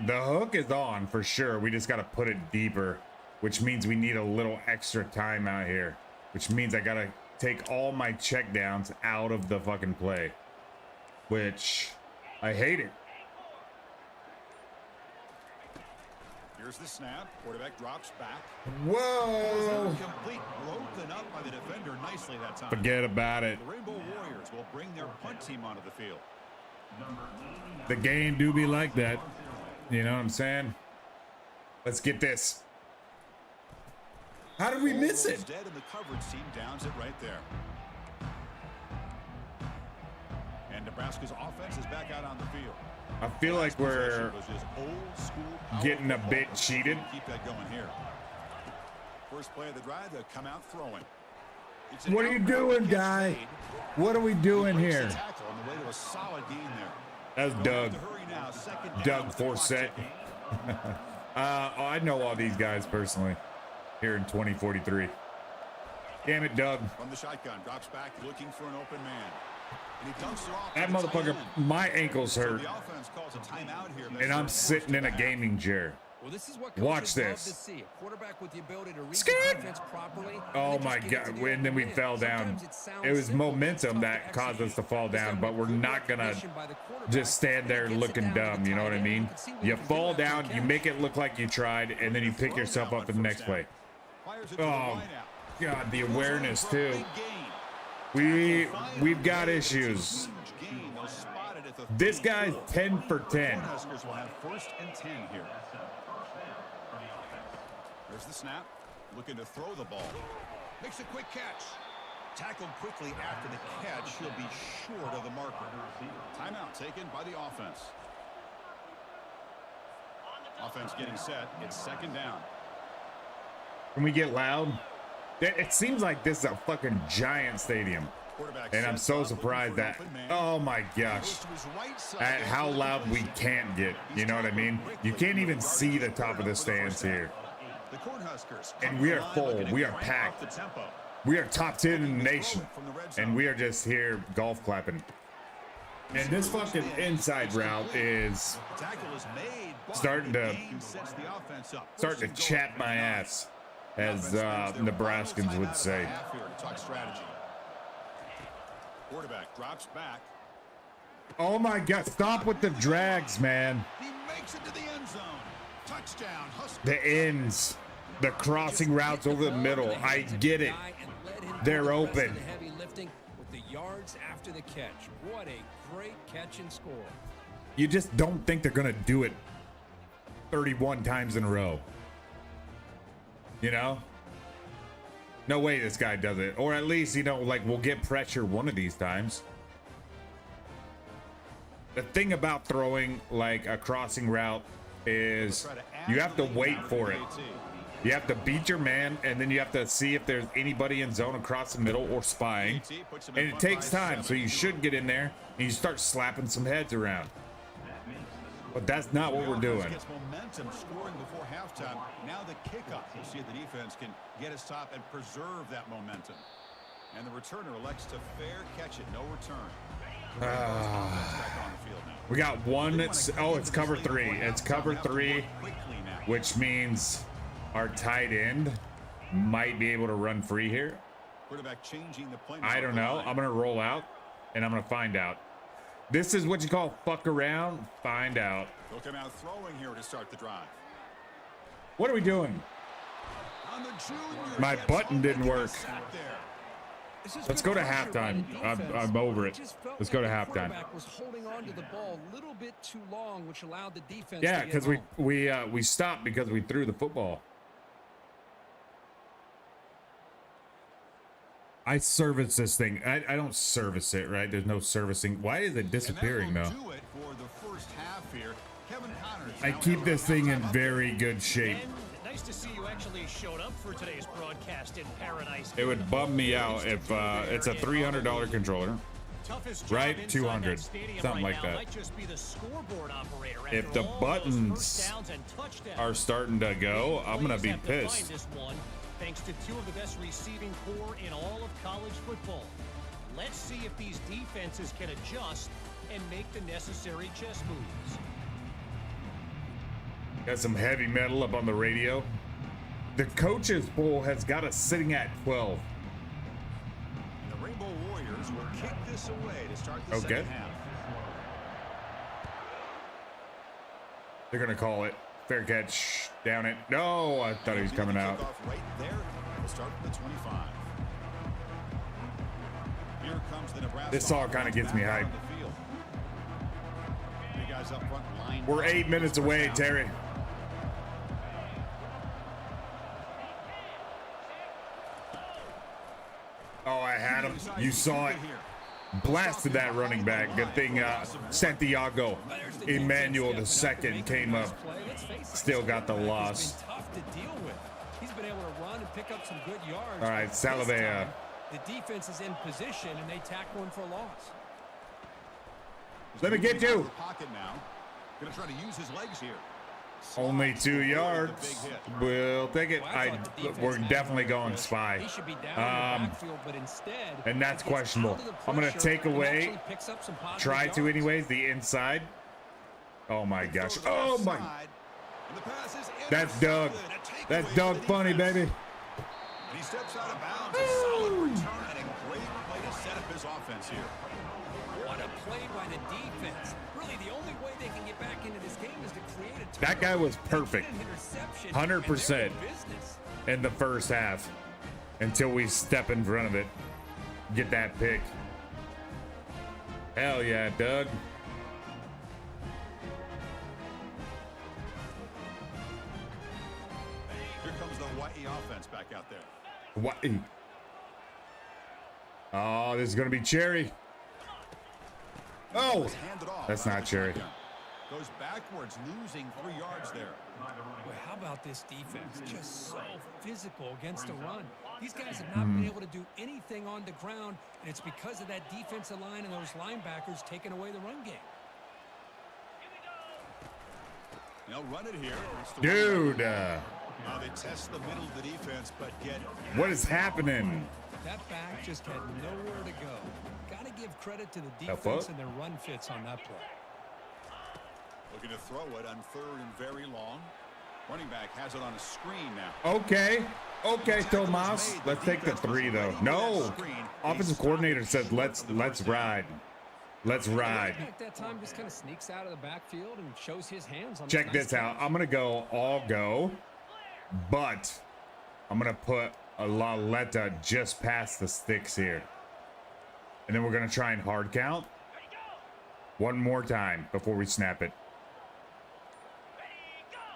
The hook is on for sure. We just got to put it deeper, which means we need a little extra time out here, which means I got to take all my check downs out of the fucking play, which I hate it. Here's the snap. Quarterback drops back. Whoa! Complete, broken up by the defender nicely that time. Forget about it. The Rainbow Warriors will bring their punt team onto the field. The game do be like that. You know what I'm saying? Let's get this. How did we miss it? Dead, and the coverage team downs it right there. And Nebraska's offense is back out on the field. I feel like we're getting a bit cheated. Keep that going here. First play of the drive, they'll come out throwing. What are you doing, guy? What are we doing here? On the way to a solid gain there. That's Doug. Doug Forsett. I know all these guys personally here in 2043. Damn it, Doug. From the shotgun, drops back, looking for an open man. And he dumps it off. That motherfucker, my ankles hurt. The offense calls a timeout here. And I'm sitting in a gaming chair. Well, this is what watch this. Quarterback with the ability to read the defense properly. Oh my God, and then we fell down. It was momentum that caused us to fall down, but we're not gonna just stand there looking dumb, you know what I mean? You fall down, you make it look like you tried, and then you pick yourself up in the next play. Oh God, the awareness too. We've got issues. This guy's 10 for 10. Huskers will have 1st and 10 here. There's the snap. Looking to throw the ball. Makes a quick catch. Tackled quickly after the catch. He'll be short of the marker. Timeout taken by the offense. Offense getting set. It's 2nd down. Can we get loud? It seems like this is a fucking giant stadium. And I'm so surprised that, oh my gosh, at how loud we can't get. You know what I mean? You can't even see the top of the stands here. And we are full. We are packed. We are top 10 in the nation. And we are just here golf clapping. And this fucking inside route is starting to chat my ass, as Nebraskans would say. Quarterback drops back. Oh my God, stop with the drags, man. He makes it to the end zone. Touchdown, Huskers. The ends, the crossing routes over the middle. I get it. They're open. Heavy lifting with the yards after the catch. What a great catch and score. You just don't think they're going to do it 31 times in a row. You know? No way this guy does it. Or at least, you know, like, we'll get pressure one of these times. The thing about throwing, like, a crossing route is you have to wait for it. You have to beat your man, and then you have to see if there's anybody in zone across the middle or spying. And it takes time, so you should get in there, and you start slapping some heads around. But that's not what we're doing. Gets momentum scoring before halftime. Now the kickoff. We'll see if the defense can get a stop and preserve that momentum. And the returner elects to fair catch it. No return. We got one. It's cover 3. It's cover 3, which means our tight end might be able to run free here. Quarterback changing the play. I don't know. I'm going to roll out, and I'm going to find out. This is what you call fuck around, find out. They'll come out throwing here to start the drive. What are we doing? My button didn't work. Let's go to halftime. I'm over it. Let's go to halftime. Was holding on to the ball a little bit too long, which allowed the defense. Yeah, because we stopped because we threw the football. I service this thing. I don't service it, right? There's no servicing. Why is it disappearing though? I keep this thing in very good shape. Nice to see you actually showed up for today's broadcast in paradise. It would bum me out if it's a $300 controller, right? 200, something like that. If the buttons are starting to go, I'm gonna be pissed. thanks to two of the best receiving corps in all of college football. Let's see if these defenses can adjust and make the necessary chess moves. Got some heavy metal up on the radio. The coaches poll has got us sitting at 12. And the Rainbow Warriors will kick this away to start the second half. They're gonna call it. Fair catch. Down it. No, I thought he was coming out. Right there. We'll start from the 25. Here comes the Nebraska. This all kind of gets me hyped. Big guys up front line. We're 8 minutes away, Terry. Oh, I had him. You saw it. Blasted that running back. Good thing Santiago Emmanuel II came up. Still got the loss. He's been able to run and pick up some good yards. All right, Salavea. The defense is in position and they tackle him for a loss. Let me get you. Pocket now. Gonna try to use his legs here. Only 2 yards. We'll take it. We're definitely going spy. And that's questionable. I'm going to take away, try to anyways, the inside. Oh my gosh. Oh my. That's Doug. That's Doug Funny, baby. And he steps out of bounds. A solid return and a great play to set up his offense here. What a play by the defense. Really, the only way they can get back into this game is to create a turnover. That guy was perfect. 100% in the first half until we step in front of it. Get that pick. Hell yeah, Doug. Here comes the Hawai'i offense back out there. Hawai'i. Oh, this is going to be Cherry. Oh, that's not Cherry. Goes backwards, losing 3 yards there. Boy, how about this defense? Just so physical against the run. These guys have not been able to do anything on the ground, and it's because of that defensive line and those linebackers taking away the run game. They'll run it here. Dude. They test the middle of the defense, but get. What is happening? That back just had nowhere to go. Got to give credit to the defense and their run fits on that play. Looking to throw it on 3rd and very long. Running back has it on a screen now. Okay, Tomas. Let's take the 3 though. No, offensive coordinator said let's ride. Let's ride. That time just kind of sneaks out of the backfield and shows his hands on. Check this out. I'm gonna go all go, but I'm gonna put a Laletta just past the sticks here, and then we're gonna try and hard count one more time before we snap it.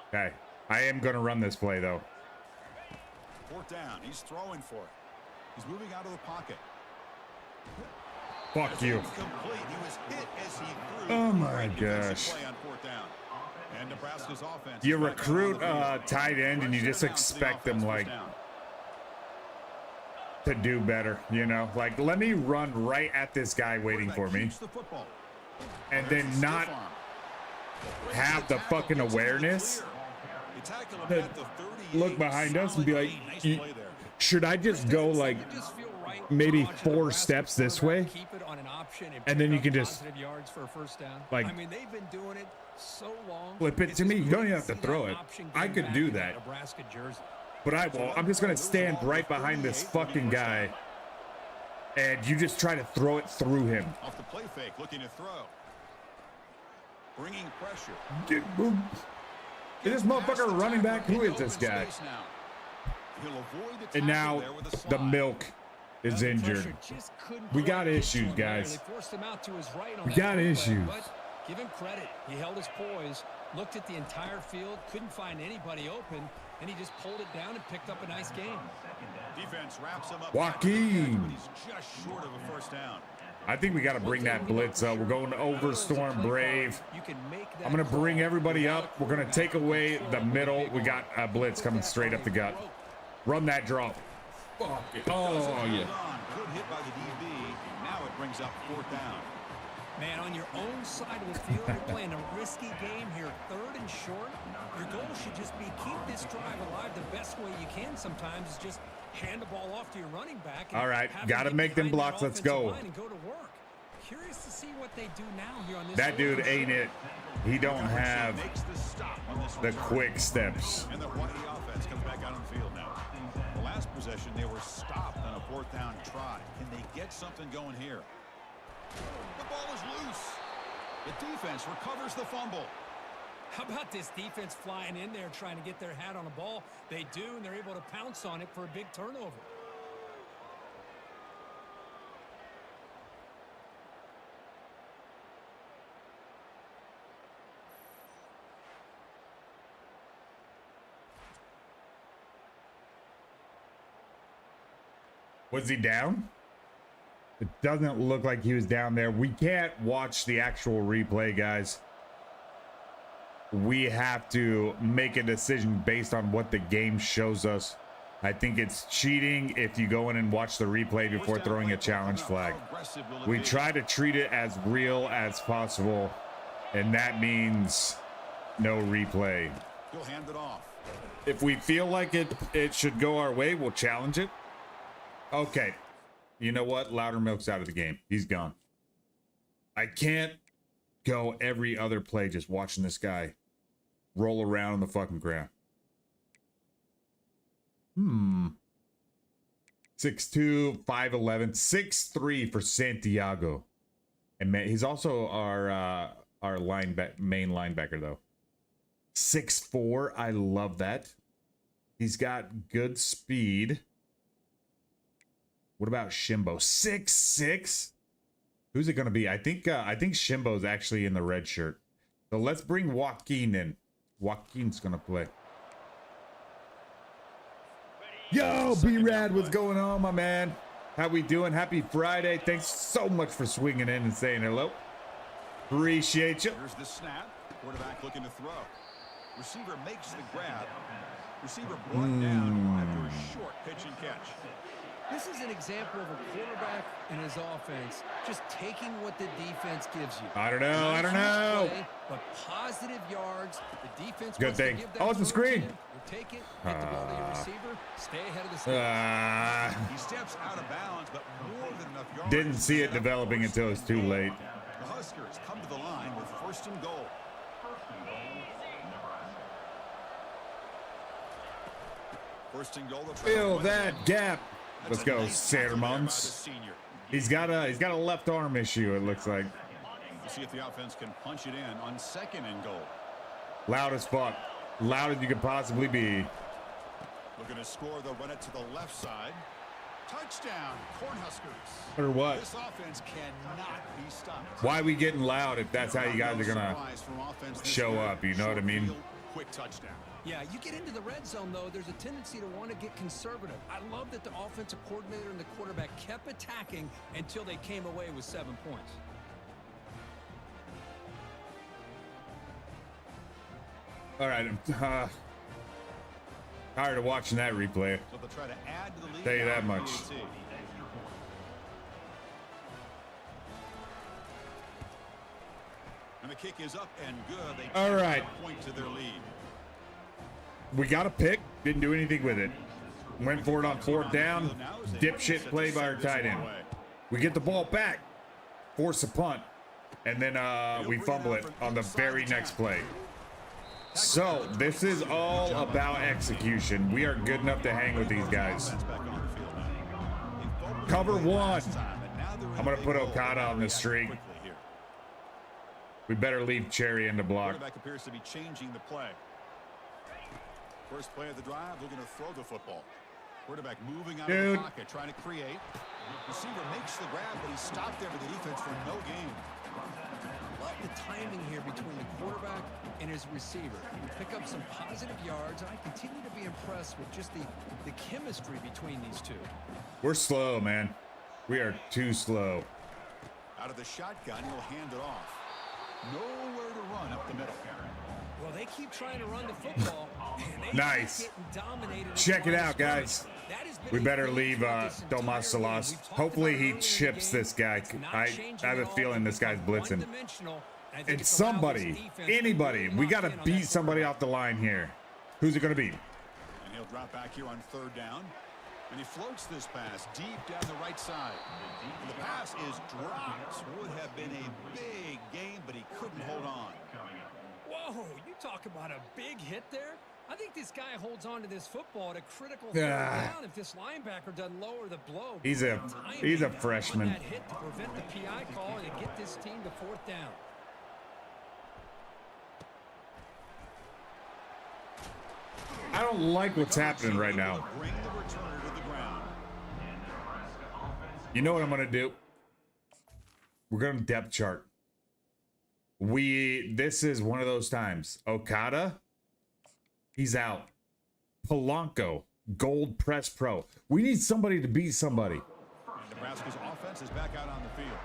Okay, I am gonna run this play though. 4th down. He's throwing for it. He's moving out of the pocket. Fuck you. Complete. He was hit as he threw. Oh my gosh. Play on 4th down. And Nebraska's offense. You recruit tight end and you just expect them like to do better, you know? Like, let me run right at this guy waiting for me, and then not have the fucking awareness to look behind us and be like, should I just go like maybe 4 steps this way, and then you can just like flip it to me? You don't even have to throw it. I could do that, but I won't. I'm just gonna stand right behind this fucking guy, and you just try to throw it through him. Off the play fake, looking to throw. Bringing pressure. Dude, is this motherfucker running back? Who is this guy? And now the milk is injured. We got issues, guys. We got issues. Give him credit. He held his poise, looked at the entire field, couldn't find anybody open, and he just pulled it down and picked up a nice game. Defense wraps him up. Joaquin. He's just short of a 1st down. I think we got to bring that blitz up. We're going over Storm Brave. I'm going to bring everybody up. We're going to take away the middle. We got a blitz coming straight up the gut. Run that drop. Fuck it. Oh, yeah. Good hit by the DB. Now it brings up 4th down. Man, on your own side of the field, you're playing a risky game here. 3rd and short. Your goal should just be keep this drive alive the best way you can sometimes is just hand the ball off to your running back. All right, got to make them blocks. Let's go. And go to work. Curious to see what they do now here on this. That dude ain't it. He don't have the quick steps. And the Hawai'i offense comes back out on the field now. The last possession, they were stopped on a 4th down try. Can they get something going here? The ball is loose. The defense recovers the fumble. How about this defense flying in there trying to get their hat on the ball? They do, and they're able to pounce on it for a big turnover. Was he down? It doesn't look like he was down there. We can't watch the actual replay, guys. We have to make a decision based on what the game shows us. I think it's cheating if you go in and watch the replay before throwing a challenge flag. We try to treat it as real as possible, and that means no replay. He'll hand it off. If we feel like it should go our way, we'll challenge it. Okay. You know what? Loudermilk's out of the game. He's gone. I can't go every other play just watching this guy roll around on the fucking ground. 6'2", 5'11", 6'3" for Santiago. And man, he's also our main linebacker though. 6'4", I love that. He's got good speed. What about Shimbo? 6'6". Who's it gonna be? I think Shimbo's actually in the red shirt. So let's bring Joaquin in. Joaquin's gonna play. Yo, B-Rad, what's going on, my man? How we doing? Happy Friday. Thanks so much for swinging in and saying hello. Appreciate you. Here's the snap. Quarterback looking to throw. Receiver makes the grab. Receiver brought down after a short pitch and catch. This is an example of a quarterback and his offense just taking what the defense gives you. I don't know. Play, but positive yards. The defense good thing. Oh, it's the screen. You take it, get the ball to your receiver, stay ahead of the snap. He steps out of bounds, but more than enough yards. Didn't see it developing until it was too late. The Huskers come to the line with 1st and goal. First and goal. Fill that gap. Let's go, Sermons. He's got a left arm issue, it looks like. We'll see if the offense can punch it in on 2nd and goal. Loud as fuck. Loud as you could possibly be. Looking to score, they'll run it to the left side. Touchdown, Cornhuskers. Or what? This offense cannot be stopped. Why are we getting loud if that's how you guys are gonna show up? You know what I mean? Quick touchdown. Yeah, you get into the red zone, though, there's a tendency to want to get conservative. I love that the offensive coordinator and the quarterback kept attacking until they came away with 7 points. All right, I'm tired of watching that replay. So they'll try to add to the lead. Tell you that much. And the kick is up and good. They all right. Point to their lead. We got a pick, didn't do anything with it. Went for it on 4th down. Dipshit play by our tight end. We get the ball back, force a punt, and then we fumble it on the very next play. So this is all about execution. We are good enough to hang with these guys. Cover 1. I'm gonna put Okada on the streak. We better leave Cherry in the block. Quarterback appears to be changing the play. First play of the drive, they're going to throw the football. Quarterback moving out of the pocket, trying to create. Receiver makes the grab, but he's stopped there with the defense for no gain. Love the timing here between the quarterback and his receiver. Pick up some positive yards, and I continue to be impressed with just the chemistry between these two. We're slow, man. We are too slow. Out of the shotgun, he'll hand it off. Nowhere to run up the middle. Well, they keep trying to run the football. Nice. Check it out, guys. We better leave Domas. Hopefully he chips this guy. I have a feeling this guy's blitzing. And somebody, anybody, we got to beat somebody off the line here. Who's it going to be? And he'll drop back here on 3rd down. And he floats this pass deep down the right side. And the pass is dropped. Would have been a big game, but he couldn't hold on. Whoa, you talk about a big hit there. I think this guy holds on to this football at a critical third down if this linebacker doesn't lower the blow. He's a freshman. That hit to prevent the PI call and to get this team to 4th down. I don't like what's happening right now. Bring the returner to the ground. You know what I'm going to do? We're going to depth chart. This is one of those times. Okada, he's out. Polanco, Gold Press Pro. We need somebody to beat somebody. Nebraska's offense is back out on the field.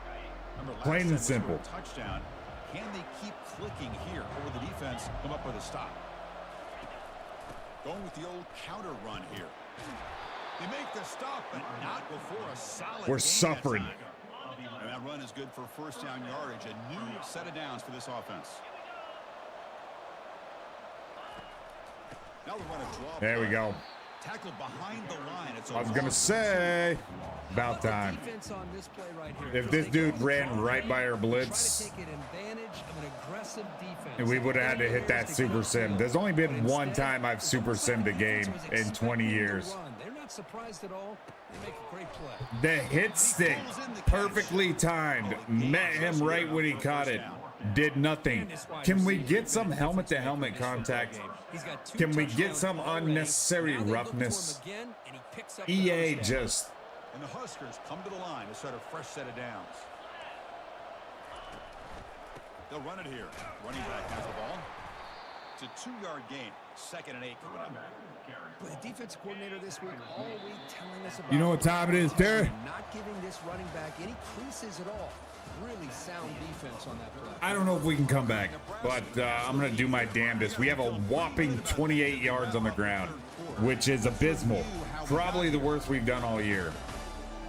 Remember, Plain and simple. Touchdown. Can they keep clicking here, or will the defense come up with a stop? Going with the old counter run here. They make the stop, but not before a solid. We're suffering. And that run is good for 1st down yardage. A new set of downs for this offense. Now we run a draw. There we go. Tackled behind the line. I was going to say, about time. If this dude ran right by our blitz, and we would have had to hit that super sim. There's only been one time I've super simmed a game in 20 years. They're not surprised at all. They make a great play. The hit stick, perfectly timed, met him right when he caught it. Did nothing. Can we get some helmet-to-helmet contact? Can we get some unnecessary roughness? EA just... And the Huskers come to the line to start a fresh set of downs. They'll run it here. Running back has the ball. It's a 2-yard gain. 2nd and 8 coming up. But the defensive coordinator this week all week telling us about, you know what time it is, Terry? Not giving this running back any creases at all. Really sound defense on that play. I don't know if we can come back, but I'm going to do my damnedest. We have a whopping 28 yards on the ground, which is abysmal. Probably the worst we've done all year.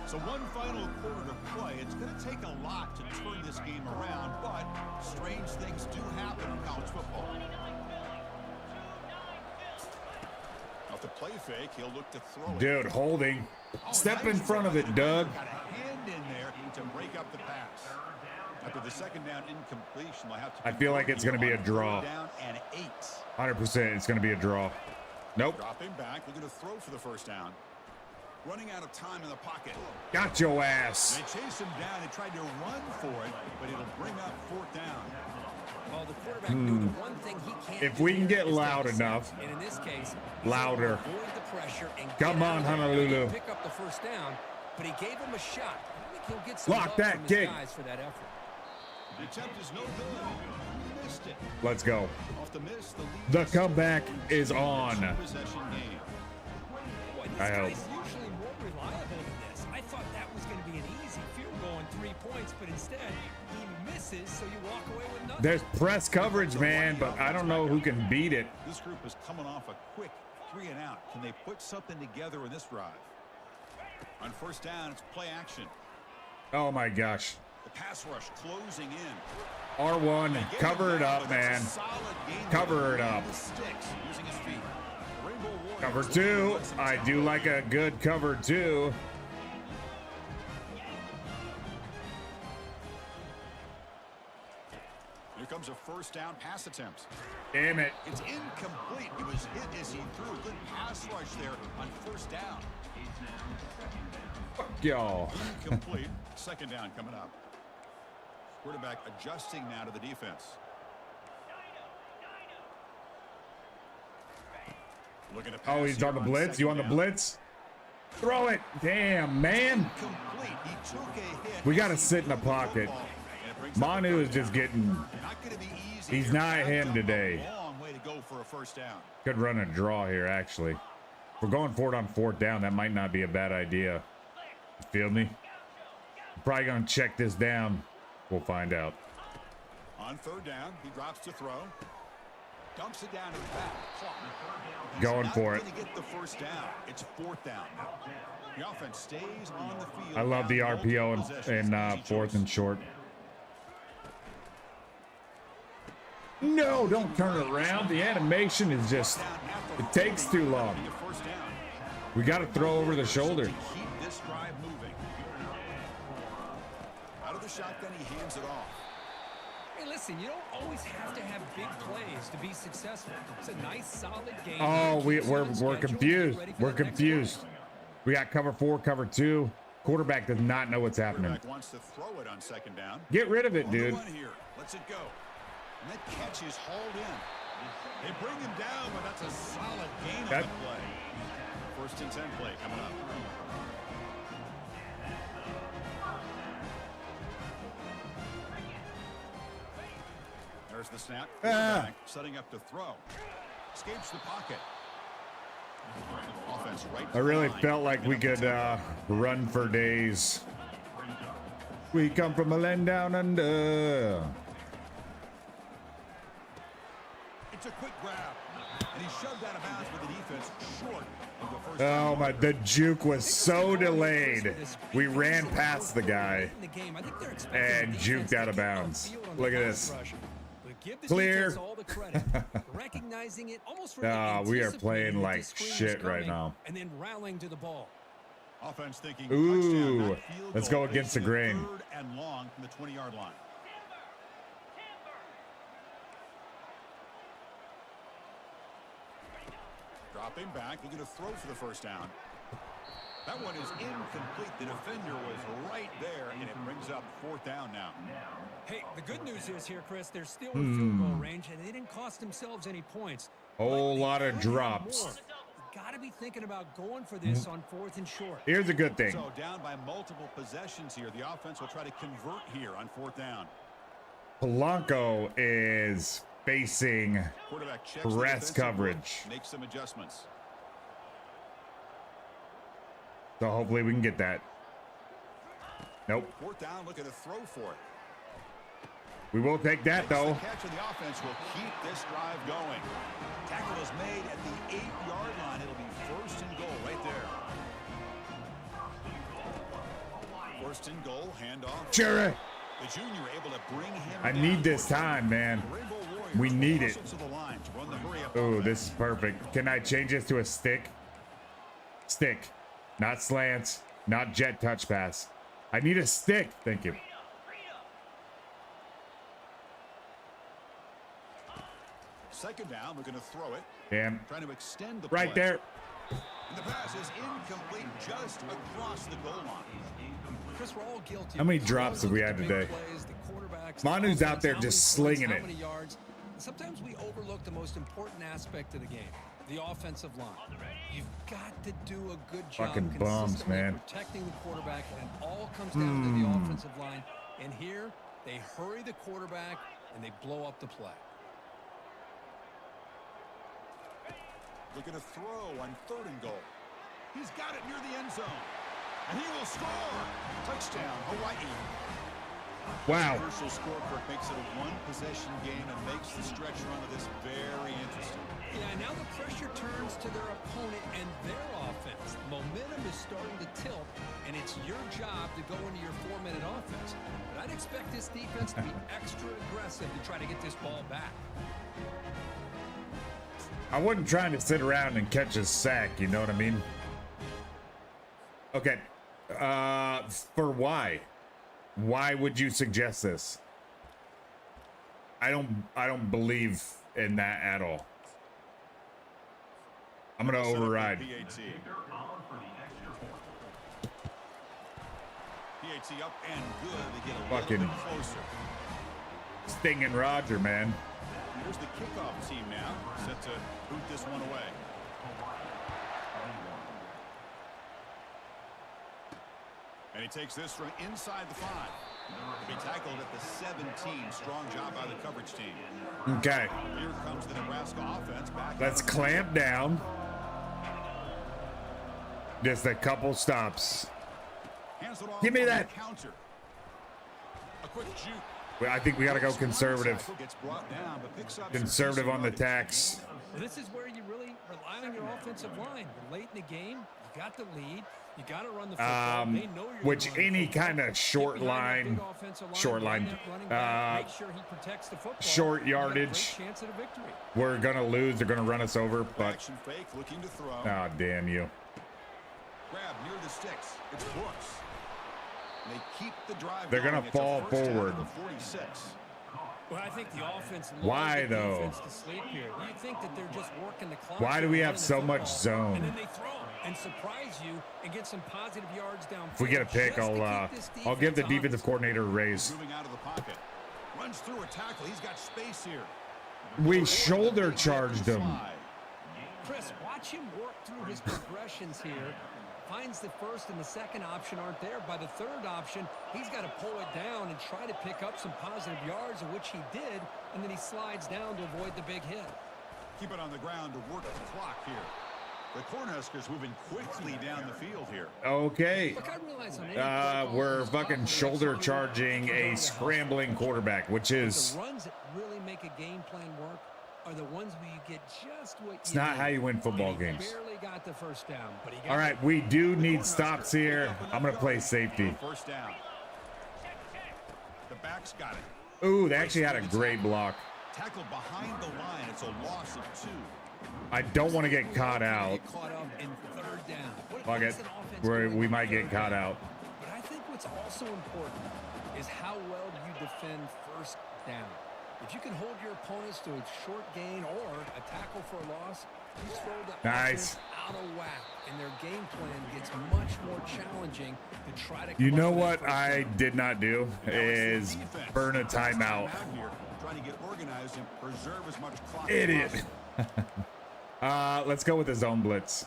So one final quarter to play. It's going to take a lot to turn this game around, but strange things do happen in college football. Off the play fake, he'll look to throw it. Dude, holding. Step in front of it, Doug. Got a hand in there to break up the pass. After the 2nd down incompletion, they'll have to. I feel like it's going to be a draw. Down and 8. 100% it's going to be a draw. Nope. Dropping back, looking to throw for the 1st down. Running out of time in the pocket. Got your ass. They chased him down and tried to run for it, but it'll bring up 4th down. Well, the quarterback knew the one thing he can't If we can get loud enough. And in this case, louder. avoid the pressure and come on, Honolulu. Pick up the 1st down, but he gave him a shot. I think he'll get some lock love that from his kick. guys for that effort. The attempt is no good. Missed it. Let's go. Off the miss, the comeback is on. Possession game. Boy, this I hope. guy's usually more reliable than this. I thought that was going to be an easy field goal and 3 points, but instead he misses, so you walk away with nothing. There's press coverage, man, but I don't know who can beat it. This group is coming off a quick 3 and out. Can they put something together in this drive? On 1st down, it's play action. Oh my gosh. The pass rush closing in. R1, cover it up, man. Cover it up. Cover 2. I do like a good cover 2. Here comes a 1st down pass attempt. Damn it. It's incomplete. He was hit as he threw. Good pass rush there on 1st down. Fuck y'all. Incomplete. 2nd down coming up. Quarterback adjusting now to the defense. Looking to pass. Oh, he's on the blitz. You on the blitz? Throw it. Damn, man. Complete. He took a hit. We got to sit in the pocket. Manu is just getting... Not gonna be easy. He's not him today. Long way to go for a 1st down. Could run a draw here, actually. If we're going for it on 4th down, that might not be a bad idea. You feel me? I'm probably going to check this down. We'll find out. On 3rd down, he drops to throw. Dumps it down to the back. Going for it. He's not gonna get the first down. It's 4th down now. The offense stays on the field. I love the RPO in 4th and short. No, don't turn it around. The animation is just, it takes too long. We got to throw over the shoulder. Keep this drive moving. Out of the shotgun, he hands it off. Hey, listen, you don't always have to have big plays to be successful. It's a nice, solid game. Oh, we're confused. We're confused. We got cover 4, cover 2. Quarterback does not know what's happening. Quarterback wants to throw it on 2nd down. Get rid of it, dude. Here. Let's it go. And that catch is hauled in. They bring him down, but that's a solid gain on the play. 1st and 10 play coming up. There's the snap. Setting up to throw. Escapes the pocket. Offense right. I really felt like we could run for days. We come from a land down under. It's a quick grab. And he shoved out of bounds with the defense short of the first. Oh my, the juke was so delayed. We ran past the guy and juked out of bounds. Look at this. Clear. We are playing like shit right now. And then rallying to the ball. Offense thinking. Ooh, let's go against the grain. 3rd and long from the 20-yard line. Dropping back, looking to throw for the first down. That one is incomplete. The defender was right there, and it brings up 4th down now. Hey, the good news is here, Chris, they're still in field goal range, and they didn't cost themselves any points. Whole lot of drops. You got to be thinking about going for this on 4th and short. Here's a good thing. So down by multiple possessions here. The offense will try to convert here on 4th down. Polanco is facing Quarterback checks press coverage. Makes some adjustments. So hopefully we can get that. Nope. 4th down, looking to throw for it. We will take that though. The catch of the offense will keep this drive going. Tackle is made at the 8-yard line. It'll be 1st and goal right there. 1st and goal, handoff. Jerry. The junior able to bring him I down. need this time, man. We need it. Oh, Oh, this is perfect. Can I change this to a stick? Stick. Not slants. Not jet touch pass. I need a stick. Thank you. Second down, we're going to throw it. Damn. Trying to extend the Right play. there. And the pass is incomplete just across the goal line. Chris, we're all guilty. How many drops have we had today? Manu's out there just slinging it. Sometimes we overlook the most important aspect of the game, the offensive line. You've got to do a good job Fucking bums, consistently man. protecting the quarterback, and it all comes down to the offensive line. And here, they hurry the quarterback, and they blow up the play. Looking to throw on 3rd and goal. He's got it near the end zone. And he will score. Touchdown, Hawai'i. Wow. Commercial scoreboard makes it a one-possession game and makes the stretch run of this very interesting. Yeah, now the pressure turns to their opponent and their offense. Momentum is starting to tilt, and it's your job to go into your 4-minute offense. But I'd expect this defense to be extra aggressive to try to get this ball back. I wasn't trying to sit around and catch a sack, you know what I mean? Okay. For why? Why would you suggest this? I don't believe in that at all. I'm gonna override. PAT up and good. They get a Fucking little bit closer. Stinging Roger, man. Here's the kickoff team now, set to boot this one away. And he takes this from inside the 5. He tackled at the 17. Strong job by the coverage team. Okay. Here comes the Nebraska offense back. Let's clamp down. Just a couple stops. Hands it off Give me on that. the counter. A quick juke. I think we got to go conservative. Conservative on the tax. Well, this is where you really rely on your offensive line. You're late in the game. You got the lead. You got to run the football. They know you're Which any kind of short line, short yardage, we're gonna lose. They're gonna run us over. But oh, damn you! Grab near the sticks. It's Brooks. They keep the drive. They're gonna fall forward. Well, I think the offense. Why though? To sleep here. You think that they're just working the clock? Why do we have so much zone? And then they throw and surprise you and get some positive yards down. If we get a pick, I'll give the defensive coordinator a raise. Moving out of the pocket. Runs through a tackle. He's got space here. We shoulder charged him. Chris, watch him work through his progressions here. Finds the first and the second option aren't there. By the third option, he's got to pull it down and try to pick up some positive yards, of which he did, and then he slides down to avoid the big hit. Keep it on the ground to work the clock here. The Cornhuskers moving quickly down the field here. Okay. Look, I realize we're fucking shoulder charging a scrambling quarterback, which is... The runs that really make a game plan work are the ones where you get just what it's not how you win football games. Barely got the first down, but he got all right, we do need stops here. I'm going to play safety. First down. The back's got it. Ooh, they actually had a great block. Tackle behind the line. It's a loss of 2. I don't want to get caught out. Caught up in third down. Fuck it. We might get caught out. But I think what's also important is how well do you defend first down. If you can hold your opponents to a short gain or a tackle for a loss, you throw the offense out of whack, and their game plan gets much more challenging to try to. You know what I did not do is burn a timeout. Trying to get organized and preserve as much clock. Idiot. Let's go with the zone blitz.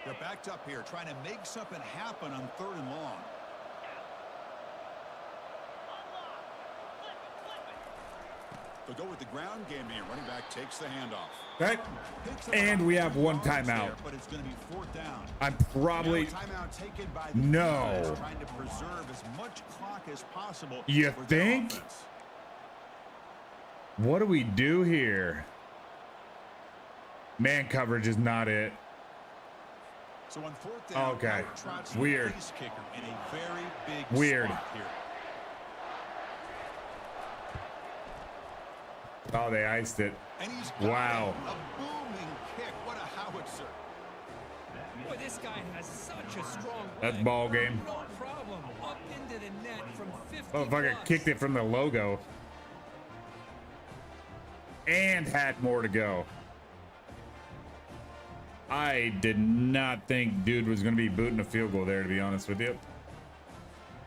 They're backed up here, trying to make something happen on 3rd and long. They'll go with the ground game here. Running back takes the handoff. Okay. And we have one timeout. But it's going to be 4th down. I'm probably timeout taken by the no. Trying to preserve as much clock as possible. You think? What do we do here? Man coverage is not it. So on 4th down, okay. Weird. In a very big weird. Spot here. Oh, they iced it. Wow. A booming kick. What a howitzer. Boy, this guy has such a strong That's ball game. No problem. Up into the net from 50. Oh, fucker kicked it from the logo. And had more to go. I did not think dude was going to be booting a field goal there, to be honest with you.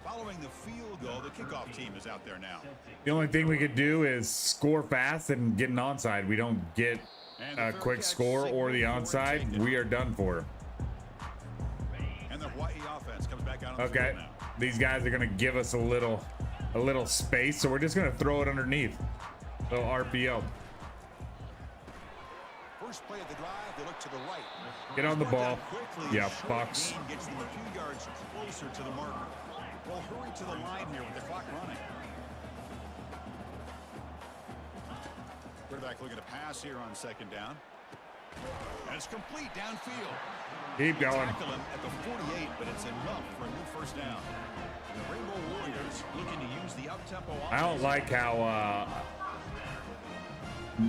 Following the field goal, the kickoff team is out there now. The only thing we could do is score fast and get an onside. We don't get a quick score or the onside, we are done for. And the Hawai'i offense comes back out on the okay, field now. These guys are going to give us a little space, so we're just going to throw it underneath. So RPO. First play of the drive, they look to the right. Get on the ball. Yeah, Fox. Gets them a few yards closer to the marker. Well, hurry to the line here with the clock running. Quarterback looking to pass here on 2nd down. And it's complete downfield. Keep going. Tackle him at the 48, but it's enough for a new first down. The Rainbow Warriors looking to use the up-tempo offense. I don't like how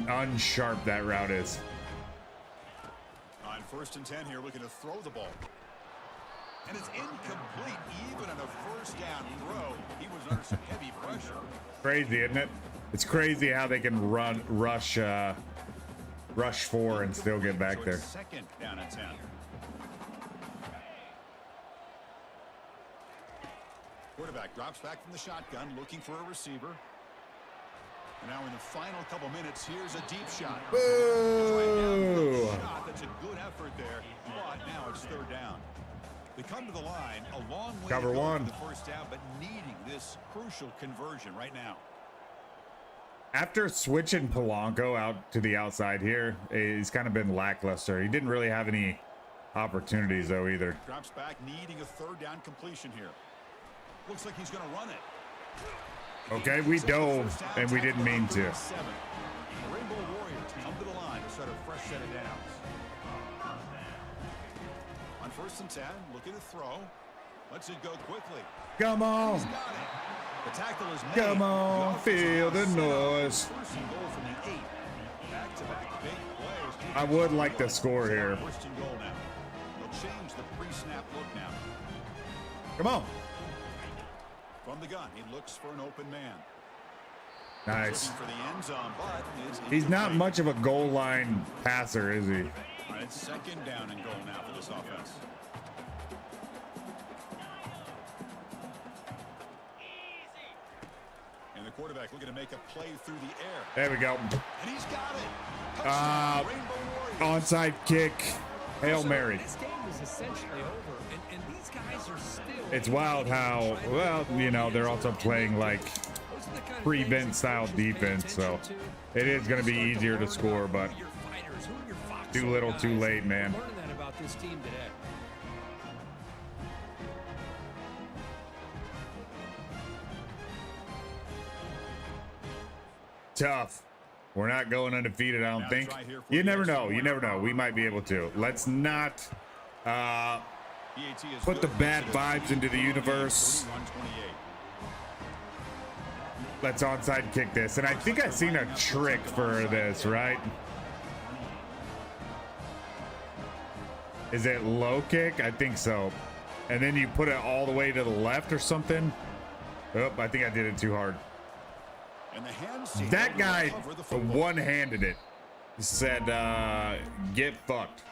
unsharp that route is. On 1st and 10 here, looking to throw the ball. And it's incomplete, even on a first down throw. He was under some heavy pressure. Crazy, isn't it? It's crazy how they can rush 4 and still get back there. 2nd down and 10. Quarterback drops back from the shotgun, looking for a receiver. And now in the final couple minutes, here's a deep shot. Boo! That's a good effort there, but now it's 3rd down. They come to the line a long way Cover to go one. for the first down, but needing this crucial conversion right now. After switching Polanco out to the outside here, he's kind of been lackluster. He didn't really have any opportunities though either. Drops back, needing a 3rd down completion here. Looks like he's going to run it. Okay, we dove, and we didn't mean to. The Rainbow Warriors come to the line to start a fresh set of downs. On 1st and 10, looking to throw. Lets it go quickly. Come on. He's got it. The tackle is made. Come on, The feel the offensive noise. First and goal from the 8. Back-to-back big plays. I would like to score here. First and goal now. They'll change the pre-snap look now. Come on. From the gun, he looks for an open man. Nice. Looking for the end zone, but is He's not incomplete. much of a goal line passer, is he? All right, it's 2nd down and goal now for this offense. And the quarterback looking to make a play through the air. There we go. And he's got it. Touchdown, Rainbow Warriors. Onside kick. Hail Mary. This game is essentially over, and these guys are still. It's wild how, well, you know, they're also playing like prevent style defense, so it is going to be easier to score, but too little, too late, man. Learning that about this team today. Tough. We're not going undefeated, I don't think. You never know. You never know. We might be able to. Let's not put the bad vibes into the universe. Let's onside kick this. And I think I've seen a trick for this, right? Is it low kick? I think so. And then you put it all the way to the left or something. Oh, I think I did it too hard. And the hands That guy one-handed it. Said, get fucked.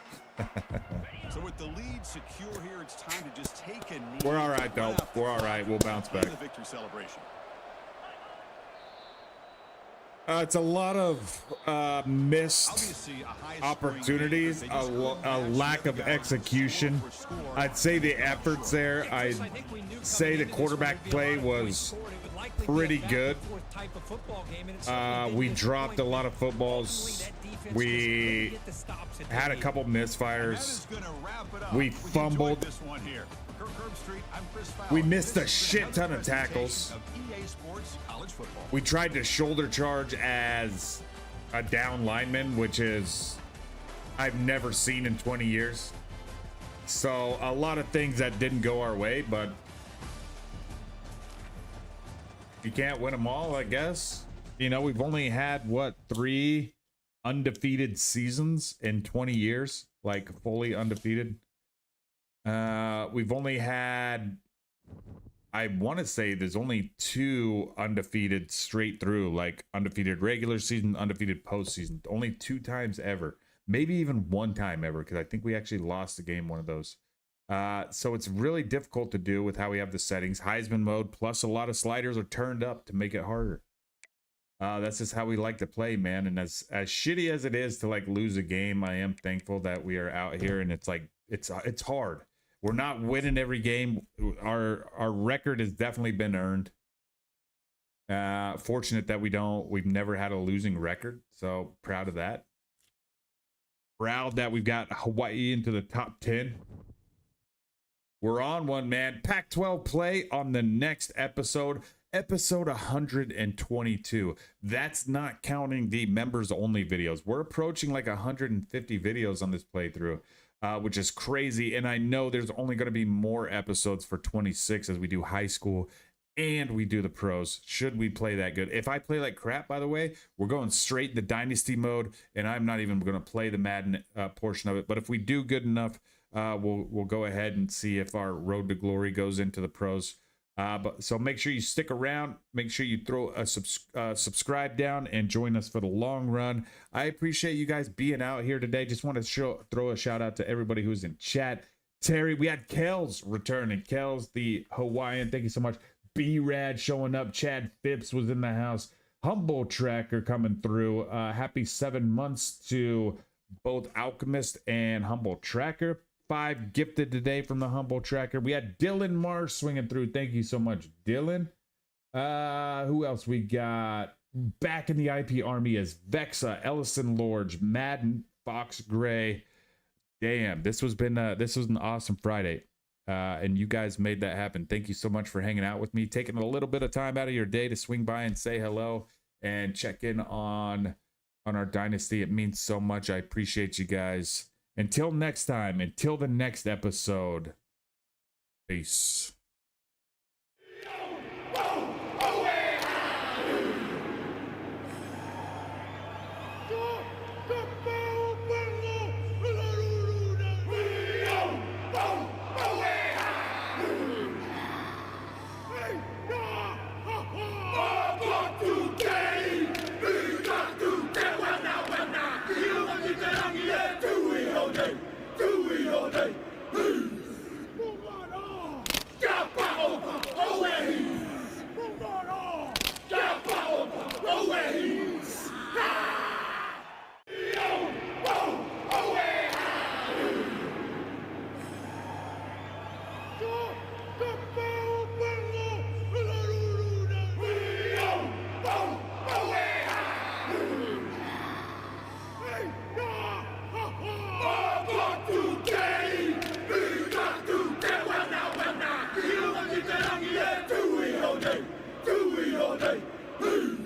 So with the lead secure here, it's time to just take a knee. We're all right, though. We're all right. We'll bounce back. The victory celebration. It's a lot of missed Obviously, a high-scoring opportunities, game, a lack of execution. I'd say the efforts there. I'd say the quarterback play was pretty good. We dropped a lot of footballs. We had a couple misfires. We fumbled. We missed a shit ton of tackles. We tried to shoulder charge as a down lineman, which is I've never seen in 20 years. So a lot of things that didn't go our way, but you can't win them all, I guess. You know, we've only had, what, 3 undefeated seasons in 20 years, like fully undefeated. We've only had, I want to say there's only 2 undefeated straight through, like undefeated regular season, undefeated postseason. Only 2 times ever. Maybe even 1 time ever, because I think we actually lost the game one of those. So it's really difficult to do with how we have the settings. Heisman mode, plus a lot of sliders are turned up to make it harder. That's just how we like to play, man. And as shitty as it is to like lose a game, I am thankful that we are out here, and it's like it's hard. We're not winning every game. Our record has definitely been earned. Fortunate that we've never had a losing record. So proud of that. Proud that we've got Hawaii into the top 10. We're on one, man. Pac-12 play on the next episode. Episode 122. That's not counting the members only videos. We're approaching like 150 videos on this playthrough, which is crazy. And I know there's only going to be more episodes for 26 as we do high school and we do the pros. Should we play that good? If I play like crap, by the way, we're going straight into dynasty mode, and I'm not even going to play the Madden portion of it. But if we do good enough, we'll go ahead and see if our road to glory goes into the pros. So make sure you stick around. Make sure you throw a subscribe down and join us for the long run. I appreciate you guys being out here today. Just want to throw a shout out to everybody who's in chat. Terry, we had Kels returning. Kels, the Hawaiian. Thank you so much. B-Rad showing up. Chad Phipps was in the house. Humble Tracker coming through. Happy 7 months to both Alchemist and Humble Tracker. 5 gifted today from the Humble Tracker. We had Dylan Marsh swinging through. Thank you so much, Dylan. Who else we got? Back in the IP Army is Vexa, Ellison Lorge, Madden, Fox Gray. Damn, this was an awesome Friday. And you guys made that happen. Thank you so much for hanging out with me, taking a little bit of time out of your day to swing by and say hello and check in on our Dynasty. It means so much. I appreciate you guys. Until next time, until the next episode, peace. Hey!